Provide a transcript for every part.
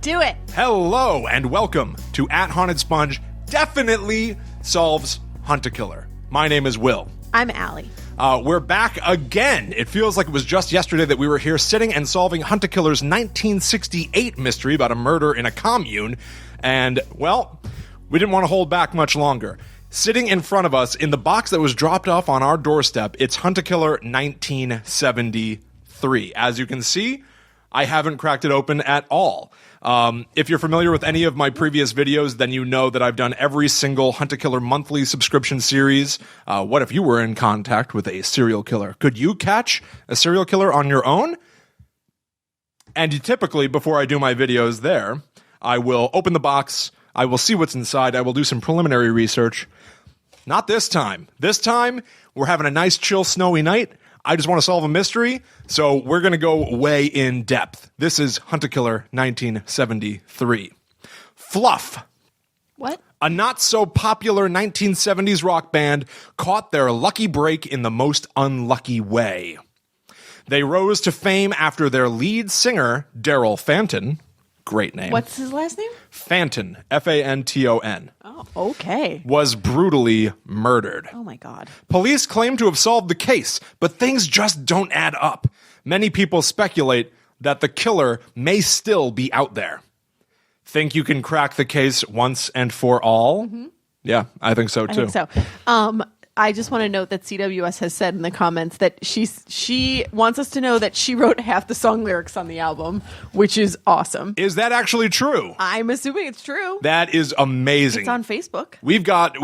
do it. Hello and welcome to At Haunted Sponge Definitely Solves Hunt-A-Killer. My name is Will. I'm Allie. We're back again. It feels like it was just yesterday that we were here sitting and solving Hunt-A-Killer's 1968 mystery about a murder in a commune. And, well, we didn't want to hold back much longer. Sitting in front of us in the box that was dropped off on our doorstep, it's Hunt-A-Killer 1973. As you can see, I haven't cracked it open at all. If you're familiar with any of my previous videos, then you know that I've done every single Hunt-A-Killer monthly subscription series. What if you were in contact with a serial killer? Could you catch a serial killer on your own? And typically, before I do my videos there, I will open the box, I will see what's inside, I will do some preliminary research. Not this time. This time, we're having a nice, chill, snowy night. I just want to solve a mystery, so we're going to go way in depth. This is Hunt-A-Killer 1973. FLUF. What? A not-so-popular 1970s rock band caught their lucky break in the most unlucky way. They rose to fame after their lead singer, Daryl Fanton, great name. What's his last name? Fanton, F-A-N-T-O-N. Oh, okay. Was brutally murdered. Oh, my God. Police claim to have solved the case, but things just don't add up. Many people speculate that the killer may still be out there. Think you can crack the case once and for all? Mm-hmm. Yeah, I think so, too. I think so. I just want to note that CWS has said in the comments that she wants us to know that she wrote half the song lyrics on the album, which is awesome. Is that actually true? I'm assuming it's true. That is amazing. It's on Facebook. We've got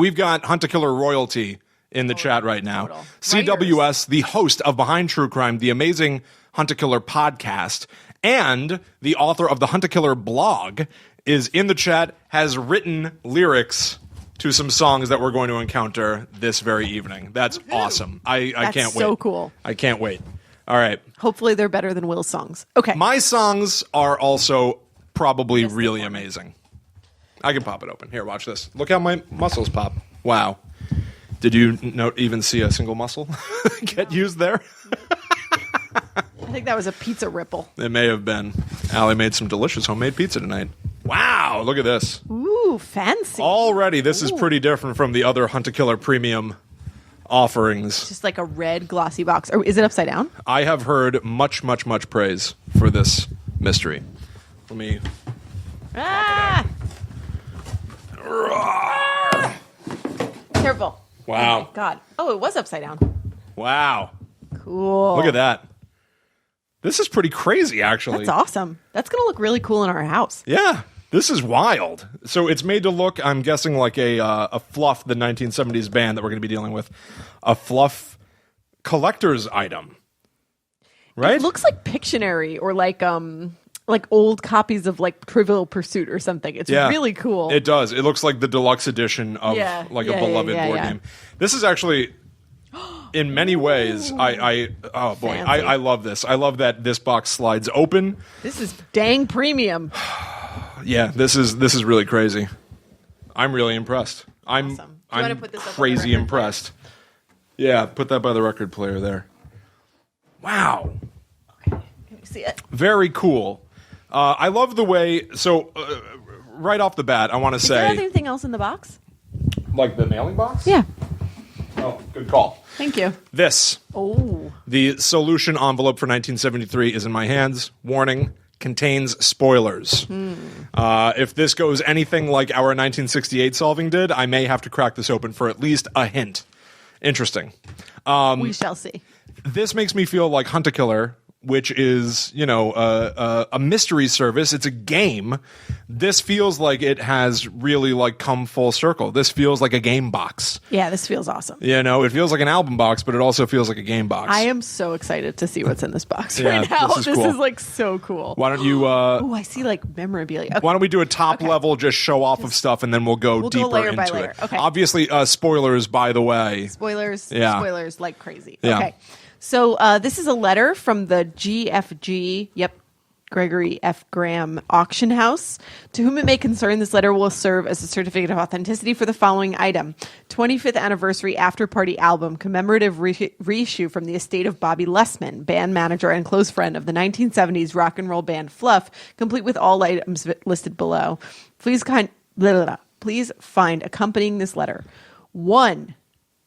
Hunt-A-Killer royalty in the chat right now. Total. CWS, Writers. the host of Behind True Crime, the amazing Hunt-A-Killer podcast, and the author of the Hunt-A-Killer blog, is in the chat, has written lyrics to some songs that we're going to encounter this very evening. That's awesome. I can't wait. So cool. I can't wait. All right. Hopefully they're better than Will's songs. Okay. My songs are also probably really amazing. I can pop it open. Here, watch this. Look how my muscles pop. Wow. Did you even see a single muscle get used there? I think that was a pizza ripple. It may have been. Allie made some delicious homemade pizza tonight. Wow, look at this. Ooh, fancy. Already, this is pretty different from the other Hunt-A-Killer premium offerings. Just like a red glossy box. Or is it upside down? I have heard much, much, much praise for this mystery. Let me... Ah! Careful. Wow. Oh, my God. Oh, it was upside down. Wow. Cool. Look at that. This is pretty crazy, actually. That's awesome. That's going to look really cool in our house. Yeah. This is wild. So it's made to look, I'm guessing, like a FLUF, the 1970s band that we're going to be dealing with. A FLUF collector's item. Right? It looks like Pictionary or like old copies of like Trivial Pursuit or something. It's really cool. It does. It looks like the deluxe edition of a beloved board game. This is actually, in many ways, I love this. I love that this box slides open. This is dang premium. Yeah, this is really crazy. I'm really impressed. Awesome. I'm crazy impressed. Yeah, put that by the record player there. Wow. Okay, can you see it? Very cool. I love the way. So, right off the bat, I want to say. Is there anything else in the box? Like the mailing box? Yeah. Oh, good call. Thank you. This. Oh. The solution envelope for 1973 is in my hands. Warning. Contains spoilers. If this goes anything like our 1968 solving did, I may have to crack this open for at least a hint. Interesting. We shall see. This makes me feel like Hunt-A-Killer, which is, a mystery service. It's a game. This feels like it has really come full circle. This feels like a game box. Yeah, this feels awesome. It feels like an album box, but it also feels like a game box. I am so excited to see what's in this box Yeah, right now. this is cool. So cool. Why don't you... oh, I see memorabilia. Okay. Why don't we do a top level, just show off of stuff, and then we'll go deeper layer into by layer. it. Okay. Obviously, spoilers, by the way. Spoilers. Yeah. Spoilers like crazy. Yeah. Okay. So this is a letter from the GFG. Yep. Gregory F. Graham Auction House. To whom it may concern, this letter will serve as a certificate of authenticity for the following item: 25th anniversary after party album, commemorative reissue from the estate of Bobby Lessman, band manager and close friend of the 1970s rock and roll band FLUF, complete with all items listed below. Please find accompanying this letter one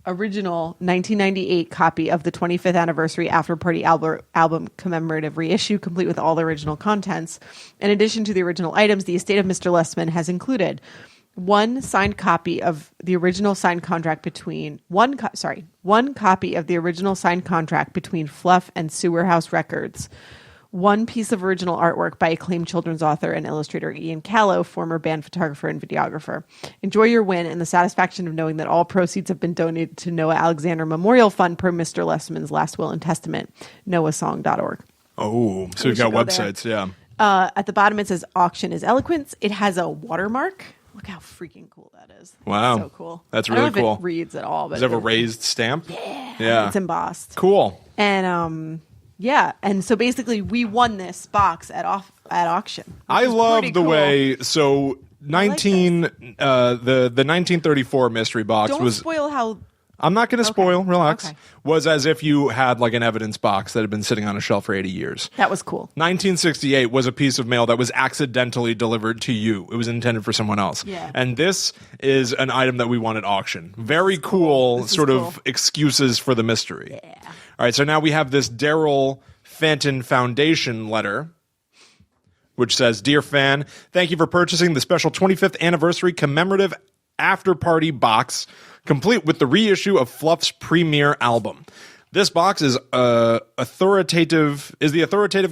original 1998 copy of the 25th anniversary after party album commemorative reissue, complete with all the original contents. In addition to the original items, the estate of Mr. Lessman has included one copy of the original signed contract between FLUF and Sewer House Records. One piece of original artwork by acclaimed children's author and illustrator Ian Callow, former band photographer and videographer. Enjoy your win and the satisfaction of knowing that all proceeds have been donated to Noah Alexander Memorial Fund per Mr. Lessman's last will and testament, noahsong.org. Oh, so you've got websites, yeah. At the bottom it says auction is eloquence. It has a watermark. Look how freaking cool that is. Wow. So cool. That's really cool. If it reads at all. But does it have a raised stamp? Yeah. It's embossed. Cool. And yeah, and so basically we won this box at auction. I love the way the 1934 mystery box Don't spoil how. I'm not going to spoil. Relax. Okay. Was as if you had like an evidence box that had been sitting on a shelf for 80 years. That was cool. 1968 was a piece of mail that was accidentally delivered to you. It was intended for someone else. Yeah. And this is an item that we won at auction. Very cool sort of excuses for the mystery. Yeah. All right, so now we have this Daryl Fanton Foundation letter, which says, Dear Fan, thank you for purchasing the special 25th anniversary commemorative after-party box, complete with the reissue of FLUF's premiere album. This box is the authoritative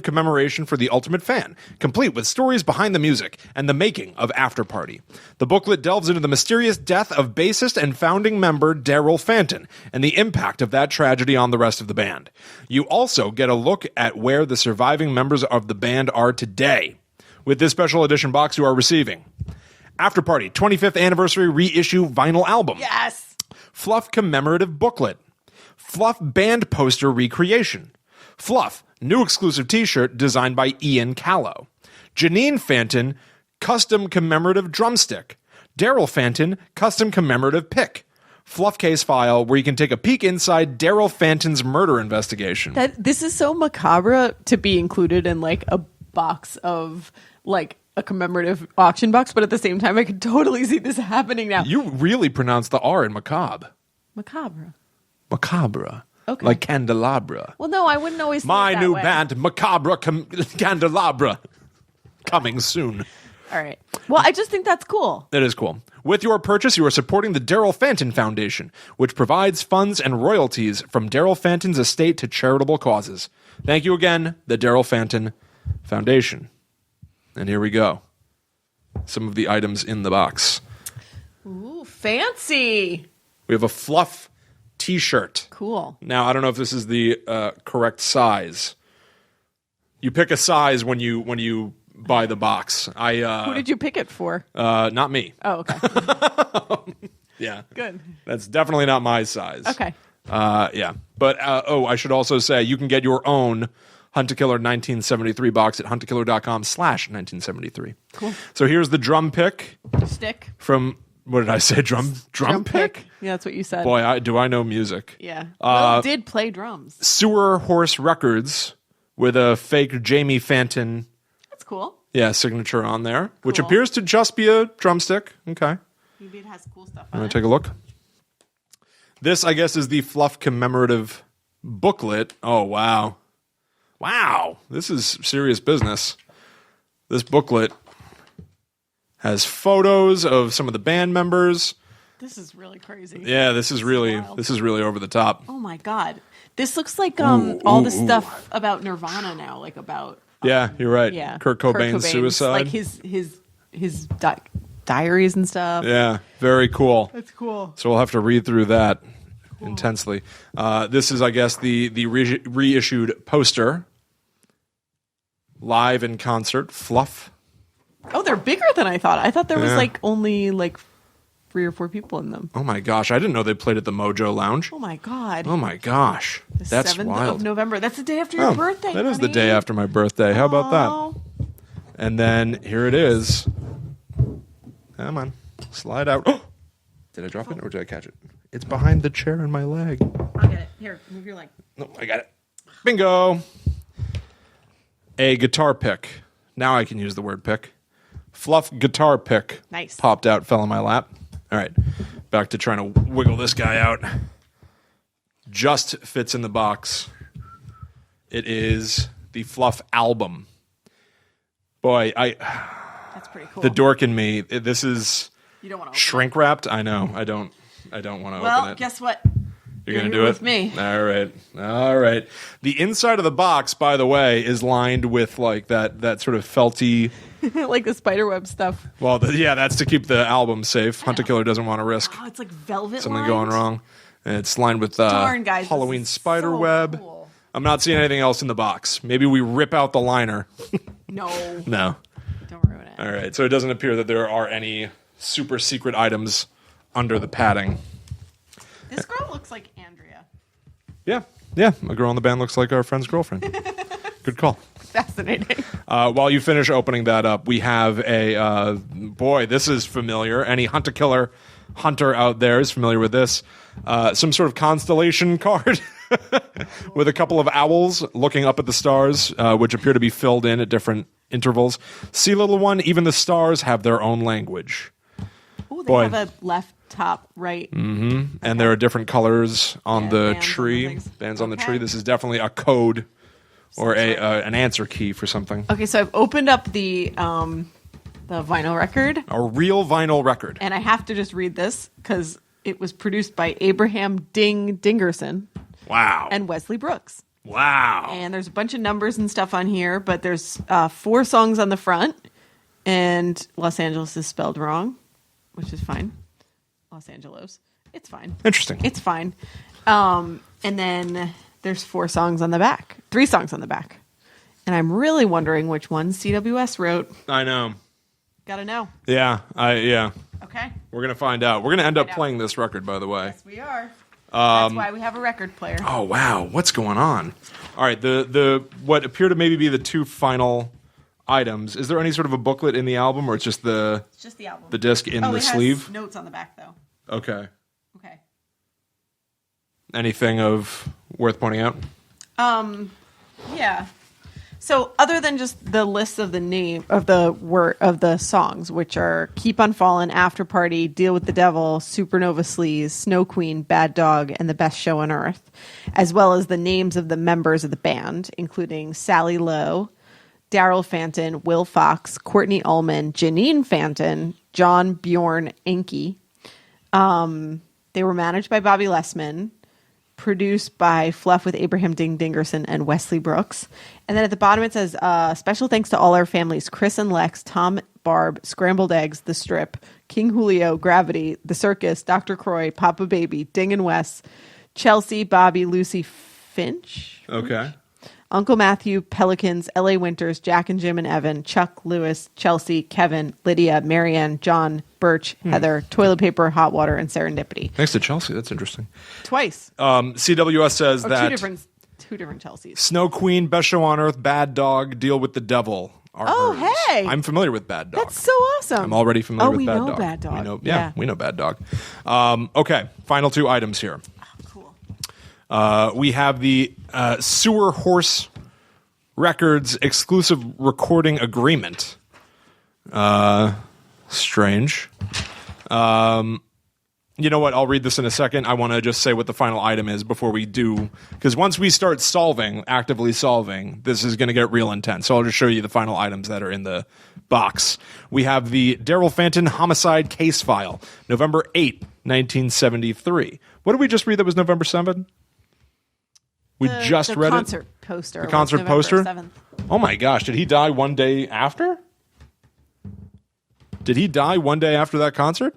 commemoration for the ultimate fan, complete with stories behind the music and the making of After Party. The booklet delves into the mysterious death of bassist and founding member Daryl Fanton and the impact of that tragedy on the rest of the band. You also get a look at where the surviving members of the band are today. With this special edition box, you are receiving After Party 25th Anniversary Reissue Vinyl Album. Yes! FLUF Commemorative Booklet. FLUF Band Poster Recreation. FLUF New Exclusive T-Shirt designed by Ian Callow. Janine Fanton Custom Commemorative Drumstick. Daryl Fanton Custom Commemorative Pick. FLUF Case File where you can take a peek inside Daryl Fanton's murder investigation. This is so macabre to be included in like a box of like a commemorative auction box, but at the same time I could totally see this happening now. You really pronounce the R in macabre. Macabre. Macabre. Okay. Like candelabra. Well, no, I wouldn't always say My it that new way. band, Macabre Candelabra. Coming soon. All right. Well, I just think that's cool. That is cool. With your purchase, you are supporting the Daryl Fanton Foundation, which provides funds and royalties from Daryl Fanton's estate to charitable causes. Thank you again, the Daryl Fanton Foundation. And here we go. Some of the items in the box. Ooh, fancy. We have a FLUF T-shirt. Cool. Now, I don't know if this is the correct size. You pick a size when you buy the box. Who did you pick it for? Not me. Oh, okay. Yeah. Good. That's definitely not my size. Okay. Yeah. But, I should also say you can get your own Hunt to Killer 1973 box at hunttokiller.com/1973. Cool. So here's the drum pick. Stick. From, what did I say? Drum pick? Yeah, that's what you said. Boy, do I know music. Yeah. Will did play drums. Sewer Horse Records with a fake Jamie Fanton. That's cool. Yeah, signature on there, which Cool. appears to just be a drumstick. Okay. Maybe it has cool stuff I'm on going it. to take a look. This, I guess, is the FLUF commemorative booklet. Oh, wow. Wow. This is serious business. This booklet has photos of some of the band members. This is really crazy. Yeah, this is really wild. over the top. Oh my god. This looks like all the stuff about Nirvana now, like about Yeah, you're right. yeah, Kurt Cobain's suicide. like his diaries and stuff. Yeah, very cool. That's cool. So we'll have to read through that intensely. This is, I guess, the reissued poster. Live in concert, FLUF. Oh, they're bigger than I thought. I thought there was like only like 3 or 4 people in them. Oh my gosh, I didn't know they played at the Mojo Lounge. Oh my god. Oh my gosh, The that's 7th wild. of November. That's the day after your birthday. That is the honey. day after my birthday. How about that? Oh, And then here it is. Come on. Slide out. Did I drop it or did I catch it? It's behind the chair in my leg. I'll get it. Here, move your leg. No, I got it. Bingo. A guitar pick. Now I can use the word pick. FLUF guitar pick. Nice. Popped out, fell in my lap. All right. Back to trying to wiggle this guy out. Just fits in the box. It is the FLUF album. Boy, That's pretty cool. the dork in me. This is You don't want to shrink wrapped. I know. I don't want to open Well, it. guess what? You're going to here do it? with me. All right. All right. The inside of the box, by the way, is lined with like that sort of felty. Like the spiderweb stuff. Well, yeah, that's to keep the album safe. Hunter Killer doesn't want to risk Oh, it's like velvet something lined. going wrong. And it's lined with Darn, guys, this Halloween is spider so web. cool. I'm not seeing anything else in the box. Maybe we rip out the liner. No. No. Don't ruin it. All right. So it doesn't appear that there are any super secret items under the padding. This girl looks like Andrea. Yeah. Yeah. A girl in the band looks like our friend's girlfriend. Good call. Fascinating. While you finish opening that up, we have a boy. This is familiar. Any Hunter Killer hunter out there is familiar with this. Some sort of constellation card with a couple of owls looking up at the stars, which appear to be filled in at different intervals. See, little one, even the stars have their own language. Oh, they Boy. have a left, top, right. And there are different colors on Yeah, the bands on the tree. things. Bands on the Okay. tree. This is definitely a code or an answer key for something. Okay, so I've opened up the vinyl record, A real vinyl record. and I have to just read this because it was produced by Abraham Dingerson Wow. and Wesley Brooks. Wow. And there's a bunch of numbers and stuff on here, but there's 4 songs on the front, and Los Angeles is spelled wrong, which is fine. Los Angeles. It's fine. Interesting. It's fine. And then there's 4 songs on the back. 3 songs on the back. And I'm really wondering which one CWS wrote. I know. Gotta know. Yeah. Yeah. Okay. We're going to find out. We're going to end up Find out. playing this record, by the way. Yes, we are. That's why we have a record player. Oh, wow. What's going on? All right. The what appear to maybe be the 2 final items. Is there any sort of a booklet in the album, or it's just the It's just the album. disc in the it has sleeve? notes on the back, though. Okay. Okay. Anything of worth pointing out? Yeah. So other than just the list of the name of the songs, which are Keep on Falling, After Party, Deal with the Devil, Supernova Sleaze, Snow Queen, Bad Dog, and The Best Show on Earth, as well as the names of the members of the band, including Sally Lowe, Daryl Fanton, Will Fox, Courtney Ullman, Janine Fanton, John Bjorn Enke. They were managed by Bobby Lessman, produced by FLUF with Abraham Dingerson and Wesley Brooks. And then at the bottom it says, special thanks to all our families, Chris and Lex, Tom, Barb, Scrambled Eggs, The Strip, King Julio, Gravity, The Circus, Dr. Croy, Papa Baby, Ding and Wes, Chelsea, Bobby, Lucy Finch. Okay. Uncle Matthew, Pelicans, L.A. Winters, Jack and Jim and Evan, Chuck, Lewis, Chelsea, Kevin, Lydia, Marianne, John, Birch, Heather, Toilet Paper, Hot Water, and Serendipity. Thanks to Chelsea. That's interesting. Twice. CWS says Or that two different Chelseas. Snow Queen, Best Show on Earth, Bad Dog, Deal with the Devil are hers. Hey! I'm familiar with Bad Dog. That's so awesome. I'm already familiar with we Bad know Dog. Bad Dog. We know, Yeah. we know Bad Dog. Okay, final 2 items here. Cool. We have the Sewer Horse Records exclusive recording agreement. Strange. You know what? I'll read this in a second. I want to just say what the final item is before we do, because once we start actively solving, this is going to get real intense. So I'll just show you the final items that are in the box. We have the Daryl Fanton homicide case file, November 8, 1973. What did we just read that was November 7? We just read The it. concert poster. The was concert November poster? 7th. Oh my gosh, did he die one day after? Did he die one day after that concert?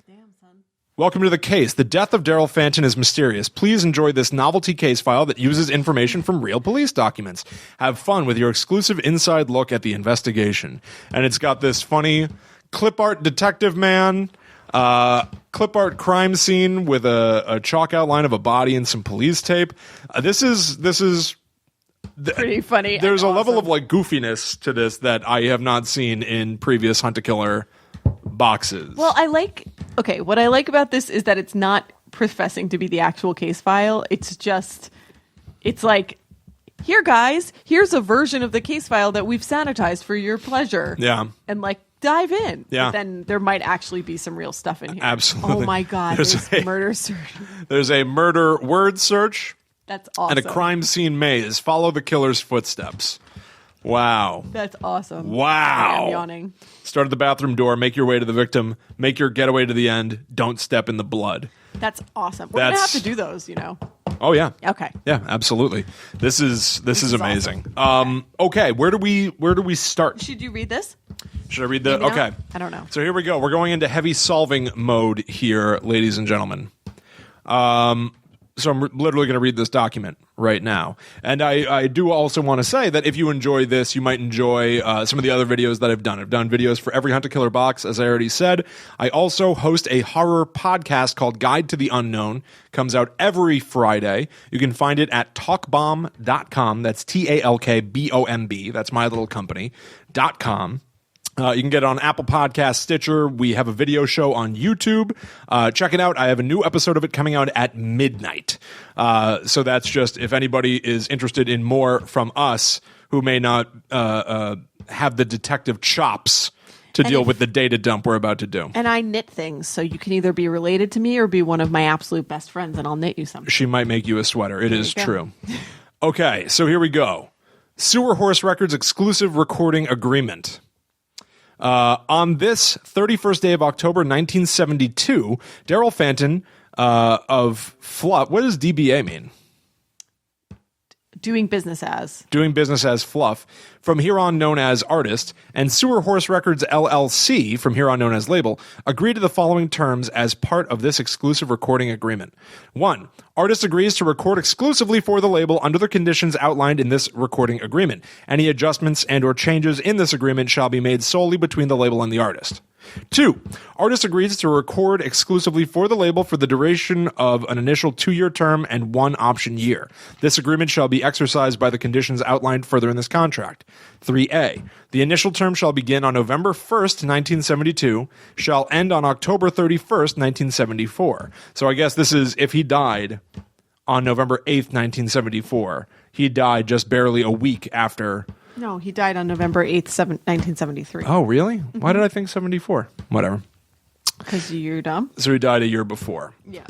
Damn, son. Welcome to the case. The death of Daryl Fanton is mysterious. Please enjoy this novelty case file that uses information from real police documents. Have fun with your exclusive inside look at the investigation. And it's got this funny clip art detective man, clip art crime scene with a chalk outline of a body and some police tape. This is pretty funny. There's a and level of awesome. like goofiness to this that I have not seen in previous Hunt-A-Killer boxes. Well, what I like about this is that it's not professing to be the actual case file. It's like, here guys, here's a version of the case file that we've sanitized for your pleasure. Yeah. And like dive in. Yeah. But then there might actually be some real stuff in here. Absolutely. Oh my God. There's murder search. There's a murder word search That's awesome. and a crime scene maze. Follow the killer's footsteps. Wow. That's awesome. Wow. I'm yawning. Start at the bathroom door, make your way to the victim, make your getaway to the end, don't step in the blood. That's awesome. We're going to have to do those, Oh yeah. Okay. Yeah, absolutely. This is amazing. Awesome. Okay, where do we start? Should you read this? Should I read the Maybe not. Okay. I don't know. So here we go. We're going into heavy solving mode here, ladies and gentlemen. So I'm literally going to read this document right now. And I do also want to say that if you enjoy this, you might enjoy some of the other videos that I've done. I've done videos for every Hunt-A-Killer box, as I already said. I also host a horror podcast called Guide to the Unknown. Comes out every Friday. You can find it at talkbomb.com. That's TALKBOMB. That's my little company. .com. You can get it on Apple Podcasts, Stitcher. We have a video show on YouTube. Check it out. I have a new episode of it coming out at midnight. So that's just if anybody is interested in more from us who may not have the detective chops to deal with the data dump we're about to do. And I knit things, so you can either be related to me or be one of my absolute best friends, and I'll knit you something. She might make you a sweater. It is go. true. Okay, so here we go. Sewer Horse Records exclusive recording agreement. On this 31st day of October 1972, Daryl Fanton of FLUF. What does DBA mean? Doing business as. Doing business as FLUF, from here on known as Artist, and Sewer Horse Records LLC, from here on known as Label, agree to the following terms as part of this exclusive recording agreement. 1. Artist agrees to record exclusively for the label under the conditions outlined in this recording agreement. Any adjustments and or changes in this agreement shall be made solely between the label and the artist. 2. Artist agrees to record exclusively for the label for the duration of an initial 2-year term and 1 option year. This agreement shall be exercised by the conditions outlined further in this contract. 3A. The initial term shall begin on November 1st, 1972, shall end on October 31st, 1974. So I guess this is if he died on November 8th, 1974. He died just barely a week after... No, he died on November 8th, 1973. Oh, really? Why did I think 74? Whatever. Because you're dumb? So he died a year before. Yeah.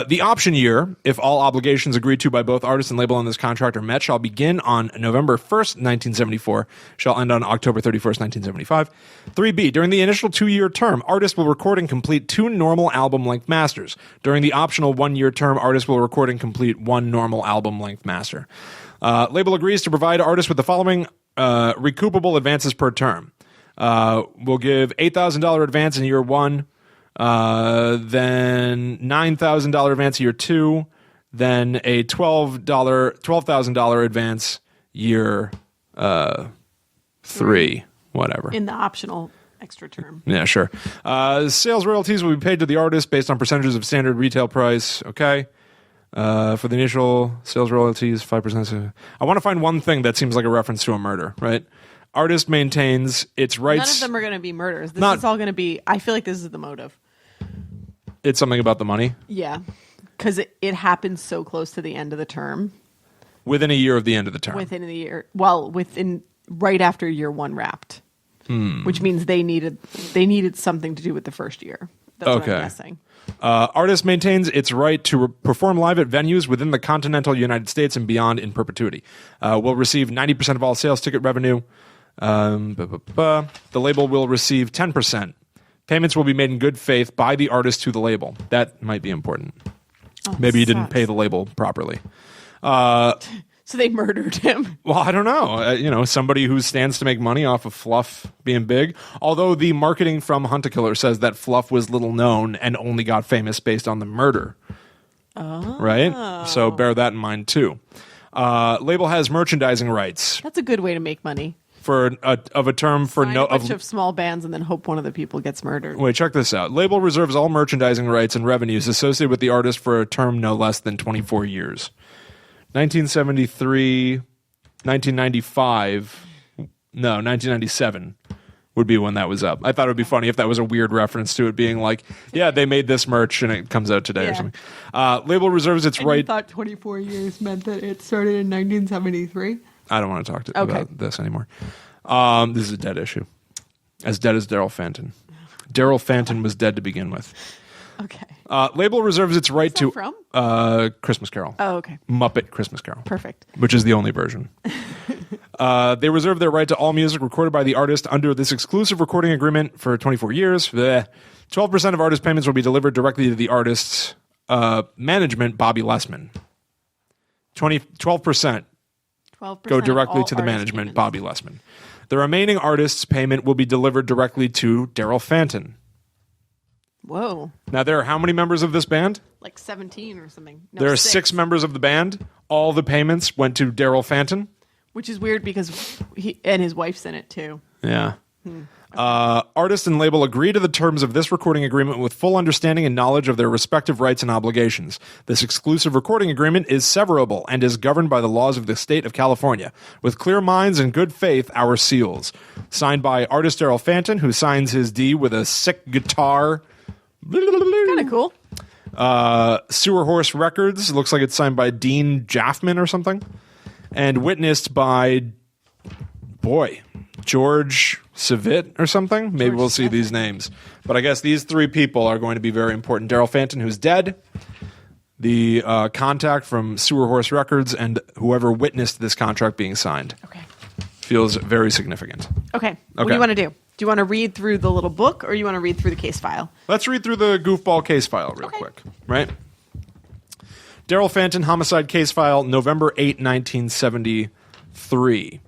The option year, if all obligations agreed to by both artist and label on this contract are met, shall begin on November 1st, 1974, shall end on October 31st, 1975. 3B, during the initial 2-year term, artist will record and complete 2 normal album-length masters. During the optional 1-year term, artist will record and complete 1 normal album-length master. Label agrees to provide artists with the following recoupable advances per term. We'll give $8,000 advance in year 1, then $9,000 advance year 2, then a $12,000 advance year 3, whatever. In the optional extra term. Yeah, sure. Sales royalties will be paid to the artist based on percentages of standard retail price. Okay. For the initial sales royalties, 5%. I want to find one thing that seems like a reference to a murder, right? Artist maintains its rights. None of them are going to be murders. This is all going to be, I feel like this is the motive. It's something about the money? Yeah. Because it happens so close to the end of the term. Within a year of the end of the term. Within the year. Well, right after year 1 wrapped. Which means they needed something to do with the first year. That's what I'm guessing. Artist maintains its right to perform live at venues within the continental United States and beyond in perpetuity. Will receive 90% of all sales ticket revenue. The label will receive 10%. Payments will be made in good faith by the artist to the label. That might be important. Oh, Maybe you didn't pay the label properly. So they murdered him. Well, I don't know. Somebody who stands to make money off of FLUF being big. Although the marketing from Hunt-A-Killer says that FLUF was little known and only got famous based on the murder. Oh. Right? So bear that in mind, too. Label has merchandising rights. That's a good way to make money. For a term for Sign a bunch of small bands and then hope one of the people gets murdered. Wait, check this out. Label reserves all merchandising rights and revenues associated with the artist for a term no less than 24 years. 1973 1995. No, 1997 would be when that was up. I thought it would be funny if that was a weird reference to it being like, yeah, they made this merch and it comes out today or something. Label reserves its right. I thought 24 years meant that it started in 1973. I don't want to talk about this anymore. This is a dead issue. As dead as Daryl Fanton. Daryl Fanton was dead to begin with. Okay. Label reserves its right to from? Christmas Carol. Oh, okay. Muppet Christmas Carol. Perfect. Which is the only version. They reserve their right to all music recorded by the artist under this exclusive recording agreement for 24 years. 12% of artist payments will be delivered directly to the artist's management, Bobby Lessman. 12% go directly to the management, payments. Bobby Lessman. The remaining artist's payment will be delivered directly to Daryl Fanton. Whoa. Now, there are how many members of this band? Like 17 or something. No, there are 6 members of the band. All the payments went to Daryl Fanton. Which is weird because he and his wife's in it too. Yeah. Artist and label agree to the terms of this recording agreement with full understanding and knowledge of their respective rights and obligations. This exclusive recording agreement is severable and is governed by the laws of the state of California. With clear minds and good faith, our seals. Signed by artist Daryl Fanton, who signs his D with a sick guitar. Kind of cool. Sewer Horse Records. Looks like it's signed by Dean Jaffman or something. And witnessed by, George Savit or something. Maybe we'll see these names. But I guess these 3 people are going to be very important. Daryl Fanton, who's dead. The contact from Sewer Horse Records and whoever witnessed this contract being signed. Okay. Feels very significant. Okay. What do you want to do? Do you want to read through the little book or you want to read through the case file? Let's read through the goofball case file real quick. Right? Daryl Fanton homicide case file, November 8, 1973.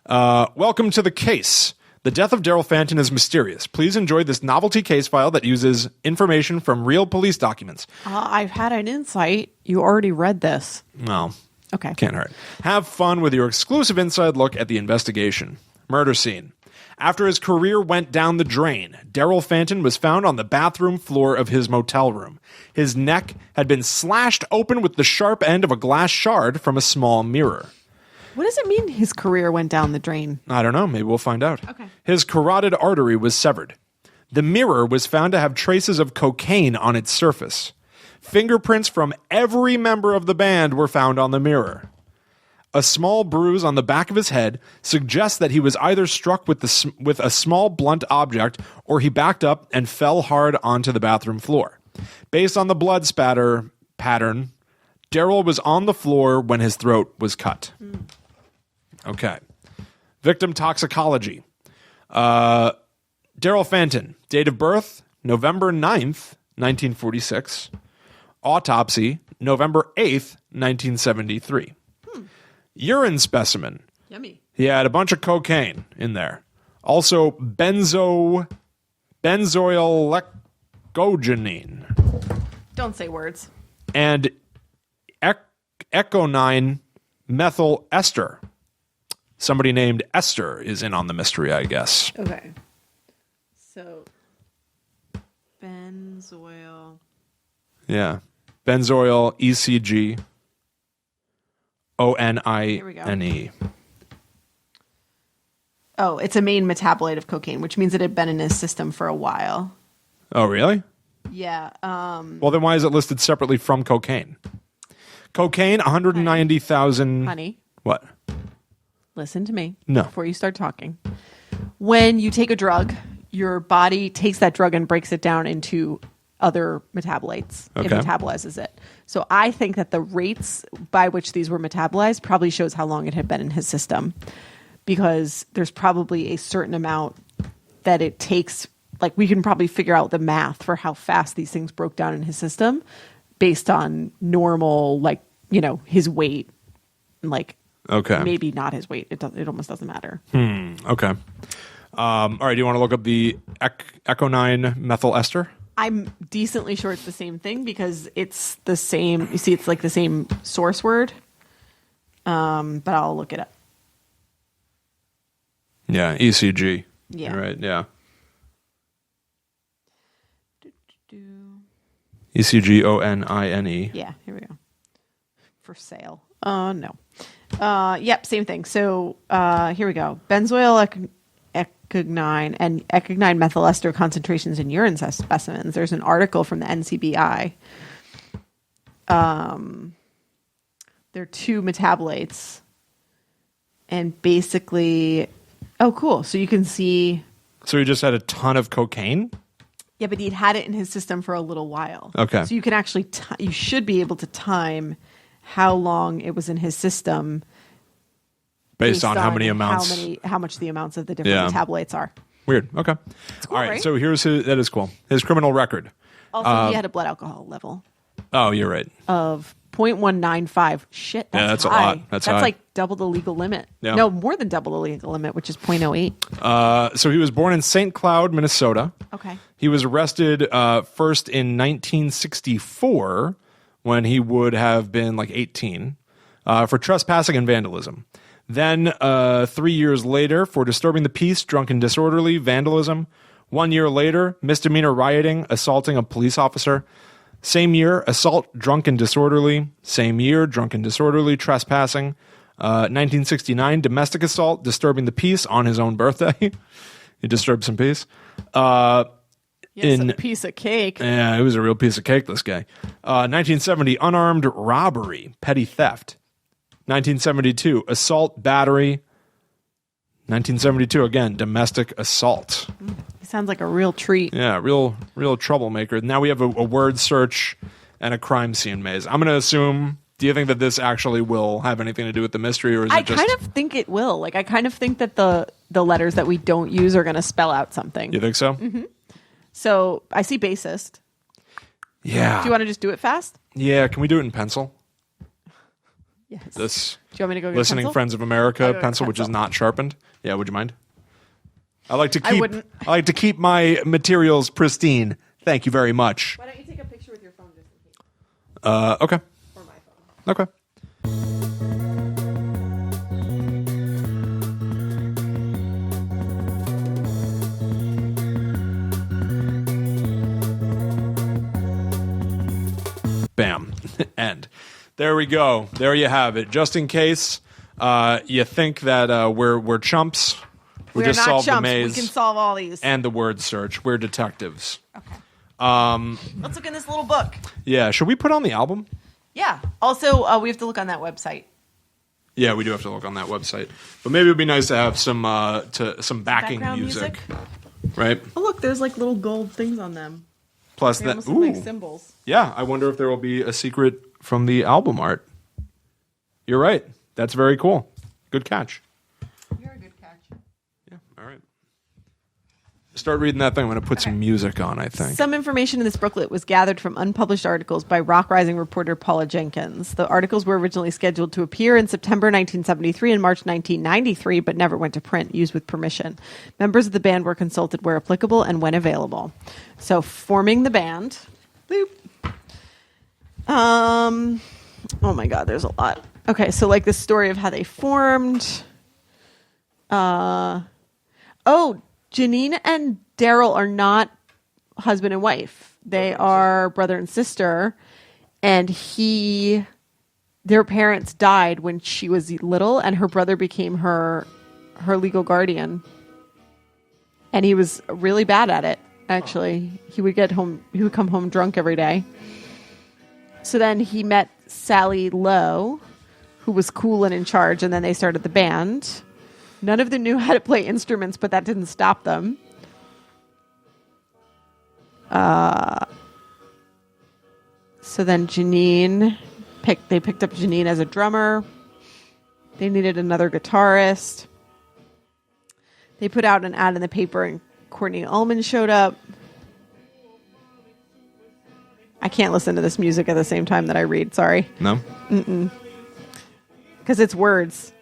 Welcome to the case. The death of Daryl Fanton is mysterious. Please enjoy this novelty case file that uses information from real police documents. I've had an insight. You already read this. No. Okay. Can't hurt. Have fun with your exclusive inside look at the investigation. Murder scene. After his career went down the drain, Daryl Fanton was found on the bathroom floor of his motel room. His neck had been slashed open with the sharp end of a glass shard from a small mirror. What does it mean his career went down the drain? I don't know. Maybe we'll find out. Okay. His carotid artery was severed. The mirror was found to have traces of cocaine on its surface. Fingerprints from every member of the band were found on the mirror. A small bruise on the back of his head suggests that he was either struck with a small blunt object or he backed up and fell hard onto the bathroom floor. Based on the blood spatter pattern, Daryl was on the floor when his throat was cut. Okay. Victim toxicology. Daryl Fanton, date of birth, November 9th, 1946. Autopsy, November 8th, 1973. Urine specimen. Yummy. He had a bunch of cocaine in there. Also benzoylecgonine. Don't say words. And econine methyl ester. Somebody named Esther is in on the mystery, I guess. Okay. So, benzoyl. Yeah. Benzoyl ECG. ONINE. Oh, it's a main metabolite of cocaine, which means it had been in his system for a while. Oh, really? Yeah. Well, then why is it listed separately from cocaine? Cocaine, 190,000. Honey. What? Listen to me. No. Before you start talking. When you take a drug, your body takes that drug and breaks it down into other metabolites. Okay. It metabolizes it. So I think that the rates by which these were metabolized probably shows how long it had been in his system, because there's probably a certain amount that it takes. Like, we can probably figure out the math for how fast these things broke down in his system based on normal, like, you know, his weight. Like, okay, maybe not his weight. It almost doesn't matter. Okay. All right. Do you want to look up the econine methyl ester? I'm decently sure it's the same thing because it's the same. You see, it's like the same source word. But I'll look it up. Yeah, ECG. Yeah. You're right. Yeah. ECG ONINE. Yeah, here we go. For sale. No. Yep, same thing. So here we go. Benzoyl ecognyne and ecognyne methyl ester concentrations in urine specimens. There's an article from the NCBI. They're 2 metabolites. And basically, oh, cool. So you can see. So he just had a ton of cocaine? Yeah, but he'd had it in his system for a little while. Okay. So you can actually, you should be able to time how long it was in his system based on how many amounts. How much the amounts of the different metabolites are. Weird. Okay. Cool, all right. right? So here's that is cool. His criminal record. Also, he had a blood alcohol level Oh, you're right. of 0.195. Shit, that's a high. lot. That's high. like double the legal limit. Yeah. No, more than double the legal limit, which is 0.08. So he was born in St. Cloud, Minnesota. Okay. He was arrested first in 1964 when he would have been like 18 for trespassing and vandalism. Then 3 years later for disturbing the peace, drunken disorderly, vandalism. 1 year later, misdemeanor rioting, assaulting a police officer. Same year, assault, drunken disorderly. Same year, drunken disorderly, trespassing. 1969, domestic assault, disturbing the peace on his own birthday. He disturbed some peace. Yes, a piece of cake. Yeah, it was a real piece of cake, this guy. 1970, unarmed robbery, petty theft. 1972, assault, battery. 1972, again, domestic assault. He sounds like a real treat. Yeah, real troublemaker. Now we have a word search and a crime scene maze. I'm going to assume, do you think that this actually will have anything to do with the mystery, or is it just... I kind of think it will. Like, I kind of think that the letters that we don't use are going to spell out something. You think so? Mm-hmm. So, I see bassist. Yeah. Do you want to just do it fast? Yeah, can we do it in pencil? Yes. This do you want me to go get Listening a pencil? Friends of America pencil, which is not sharpened. Yeah, would you mind? I wouldn't. I like to keep my materials pristine. Thank you very much. Why don't you take a picture with your phone just in case? Okay. Or my phone. Okay. Bam. End. There we go. There you have it. Just in case you think that we're chumps, we just not solved chumps. the maze. We can solve all these. And the word search. We're detectives. Okay. Let's look in this little book. Yeah. Should we put on the album? Yeah. Also, we have to look on that website. Yeah, we do have to look on that website. But maybe it would be nice to have some backing Background music. Right? Oh, look, there's like little gold things on them. Plus They that. almost look like symbols. Yeah, I wonder if there will be a secret from the album art. You're right. That's very cool. Good catch. You're a good catch. Yeah, all right. Start reading that thing. I'm going to put some music on, I think. Some information in this booklet was gathered from unpublished articles by Rock Rising reporter Paula Jenkins. The articles were originally scheduled to appear in September 1973 and March 1993, but never went to print, used with permission. Members of the band were consulted where applicable and when available. So, forming the band. Boop. Oh my God, there's a lot. Okay, so like the story of how they formed. Janine and Daryl are not husband and wife. They are brother and sister. And their parents died when she was little, and her brother became her legal guardian. And he was really bad at it, actually. He would come home drunk every day. So then he met Sally Lowe, who was cool and in charge, and then they started the band. None of them knew how to play instruments, but that didn't stop them. So then they picked up Janine as a drummer. They needed another guitarist. They put out an ad in the paper, and Courtney Ullman showed up. I can't listen to this music at the same time that I read. Sorry. No? Because it's words.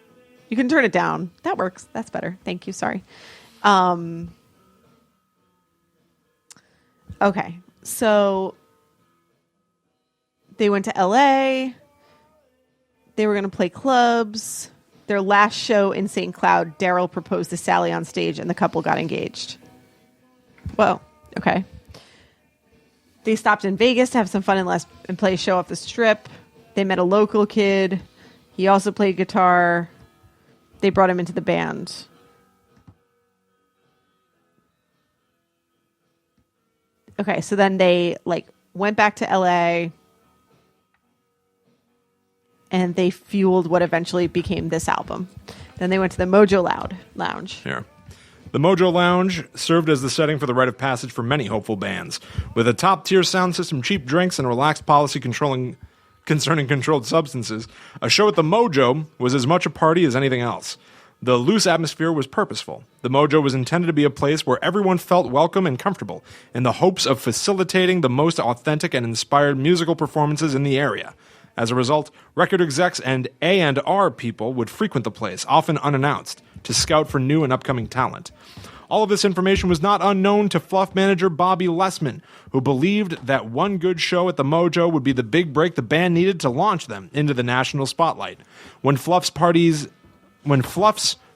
You can turn it down. That works. That's better. Thank you. Sorry. Okay. So they went to LA. They were going to play clubs. Their last show in St. Cloud, Daryl proposed to Sally on stage and the couple got engaged. Whoa. Okay. They stopped in Vegas to have some fun and play a show off the strip. They met a local kid. He also played guitar. They brought him into the band. Okay, so then they went back to LA and they fueled what eventually became this album. Then they went to the Mojo Lounge. Here. The Mojo Lounge served as the setting for the rite of passage for many hopeful bands. With a top-tier sound system, cheap drinks, and relaxed policy concerning controlled substances, a show at the Mojo was as much a party as anything else. The loose atmosphere was purposeful. The Mojo was intended to be a place where everyone felt welcome and comfortable, in the hopes of facilitating the most authentic and inspired musical performances in the area. As a result, record execs and A&R people would frequent the place, often unannounced, to scout for new and upcoming talent. All of this information was not unknown to FLUF manager Bobby Lessman, who believed that one good show at the Mojo would be the big break the band needed to launch them into the national spotlight. When FLUF's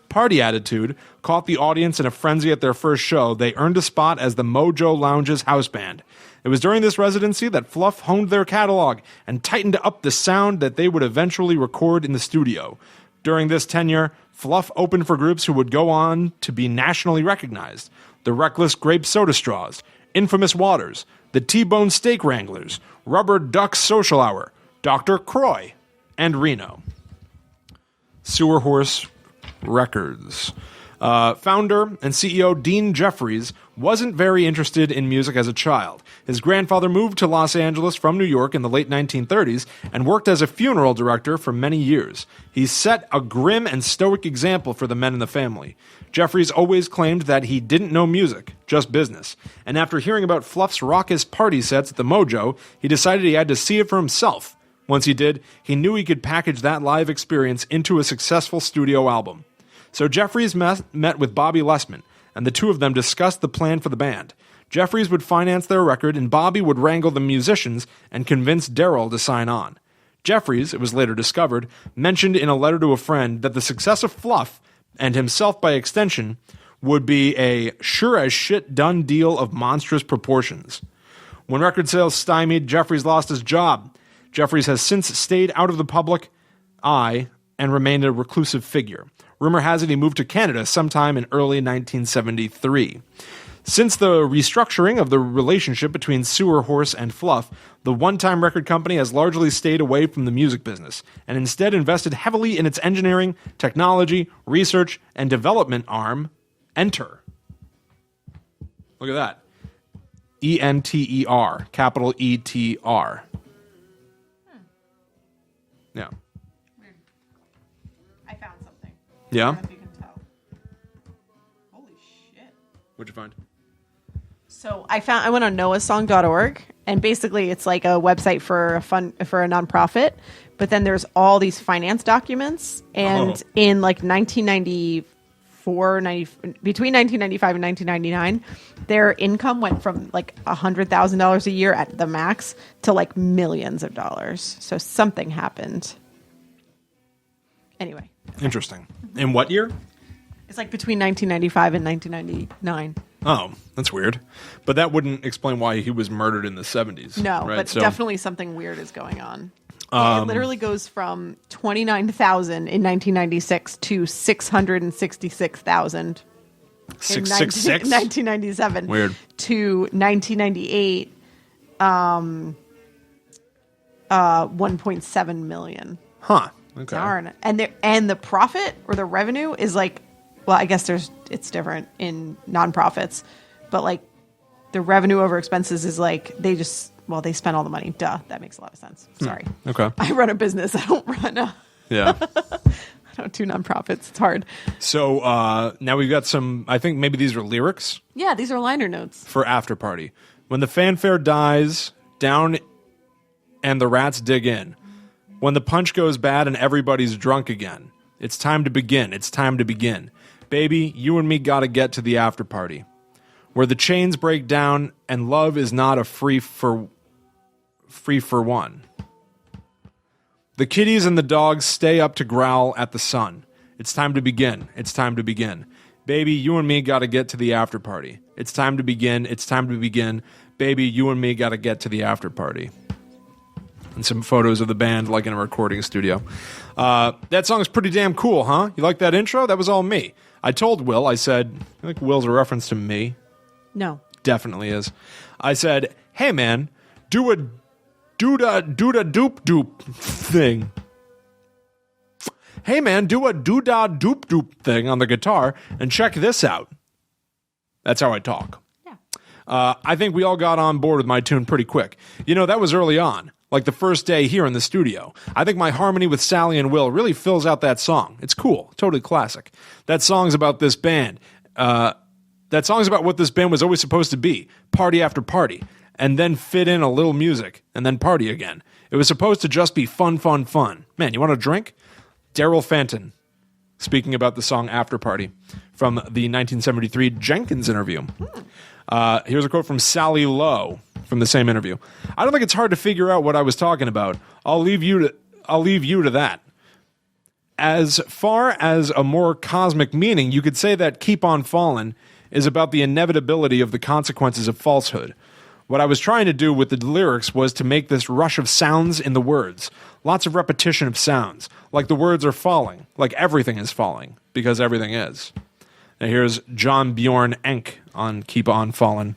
party attitude caught the audience in a frenzy at their first show, they earned a spot as the Mojo Lounge's house band. It was during this residency that FLUF honed their catalog and tightened up the sound that they would eventually record in the studio. During this tenure, FLUF opened for groups who would go on to be nationally recognized: the Reckless Grape Soda Straws, Infamous Waters, the T-Bone Steak Wranglers, Rubber Duck Social Hour, Dr. Croy, and Reno. Sewer Horse Records. Founder and CEO Dean Jeffries wasn't very interested in music as a child. His grandfather moved to Los Angeles from New York in the late 1930s and worked as a funeral director for many years. He set a grim and stoic example for the men in the family. Jeffries always claimed that he didn't know music, just business. And after hearing about FLUF's raucous party sets at the Mojo, he decided he had to see it for himself. Once he did, he knew he could package that live experience into a successful studio album. So Jeffries met with Bobby Lessman, and the two of them discussed the plan for the band. Jeffries would finance their record, and Bobby would wrangle the musicians and convince Daryl to sign on. Jeffries, it was later discovered, mentioned in a letter to a friend that the success of FLUF, and himself by extension, would be a sure-as-shit done deal of monstrous proportions. When record sales stymied, Jeffries lost his job. Jeffries has since stayed out of the public eye and remained a reclusive figure. Rumor has it he moved to Canada sometime in early 1973. Since the restructuring of the relationship between Sewer Horse and FLUF, the one-time record company has largely stayed away from the music business and instead invested heavily in its engineering, technology, research, and development arm, Enter. Look at that. E-N-T-E-R, capital E-T-R. Yeah. Weird. I found something. Yeah? I don't know if you can tell. Holy shit. What'd you find? So I went on noahsong.org, and basically it's like a website for a nonprofit, but then there's all these finance documents, and in like 1994, between 1995 and 1999, their income went from like $100,000 a year at the max to like millions of dollars. So something happened. Anyway. Interesting. In what year? It's like between 1995 and 1999. Oh, that's weird. But that wouldn't explain why he was murdered in the 70s. No, right? but So, definitely something weird is going on. It literally goes from 29,000 in 1996 to 666,000 in 666? 1997. Weird. To 1998, 1.7 million. Huh. Okay. Darn. And the profit or the revenue is like, well, I guess it's different in nonprofits, but like the revenue over expenses is like they spend all the money. Duh. That makes a lot of sense. Sorry. Okay. I run a business. I don't run Yeah. I don't do nonprofits. It's hard. So now we've got some, I think maybe these are lyrics Yeah, these are liner notes. for After Party. When the fanfare dies down and the rats dig in. When the punch goes bad and everybody's drunk again. It's time to begin. It's time to begin. Baby, you and me gotta get to the after party. Where the chains break down and love is not a free for one. The kitties and the dogs stay up to growl at the sun. It's time to begin. It's time to begin. Baby, you and me gotta get to the after party. It's time to begin. It's time to begin. Baby, you and me gotta get to the after party. and some photos of the band like in a recording studio. That song's pretty damn cool, huh? You like that intro? That was all me. I told Will, I said, I think Will's a reference to me. No. Definitely is. I said, hey man, do a dooda doop doop thing. Hey man, do a dooda doop doop thing on the guitar and check this out. That's how I talk. Yeah. I think we all got on board with my tune pretty quick. You know, that was early on, like the first day here in the studio. I think my harmony with Sally and Will really fills out that song. It's cool, totally classic. That song's about this band. That song's about what this band was always supposed to be, party after party, and then fit in a little music, and then party again. It was supposed to just be fun, fun, fun. Man, you want a drink? Daryl Fanton, speaking about the song After Party from the 1973 Jenkins interview. Here's a quote from Sally Lowe from the same interview. I don't think it's hard to figure out what I was talking about. I'll leave you to that. As far as a more cosmic meaning, you could say that Keep On Fallin' is about the inevitability of the consequences of falsehood. What I was trying to do with the lyrics was to make this rush of sounds in the words. Lots of repetition of sounds. Like the words are falling. Like everything is falling. Because everything is. Now here's John Bjorn Enck on Keep On Fallin'.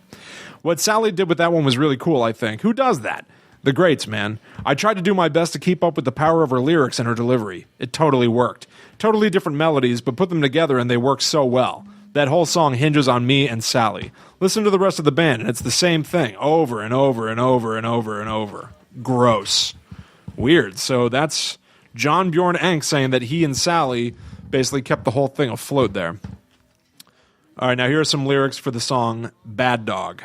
What Sally did with that one was really cool, I think. Who does that? The greats, man. I tried to do my best to keep up with the power of her lyrics and her delivery. It totally worked. Totally different melodies, but put them together and they work so well. That whole song hinges on me and Sally. Listen to the rest of the band, and it's the same thing, over and over and over and over and over. Gross. Weird. So that's John Bjorn Enck saying that he and Sally basically kept the whole thing afloat there. All right, now here are some lyrics for the song Bad Dog.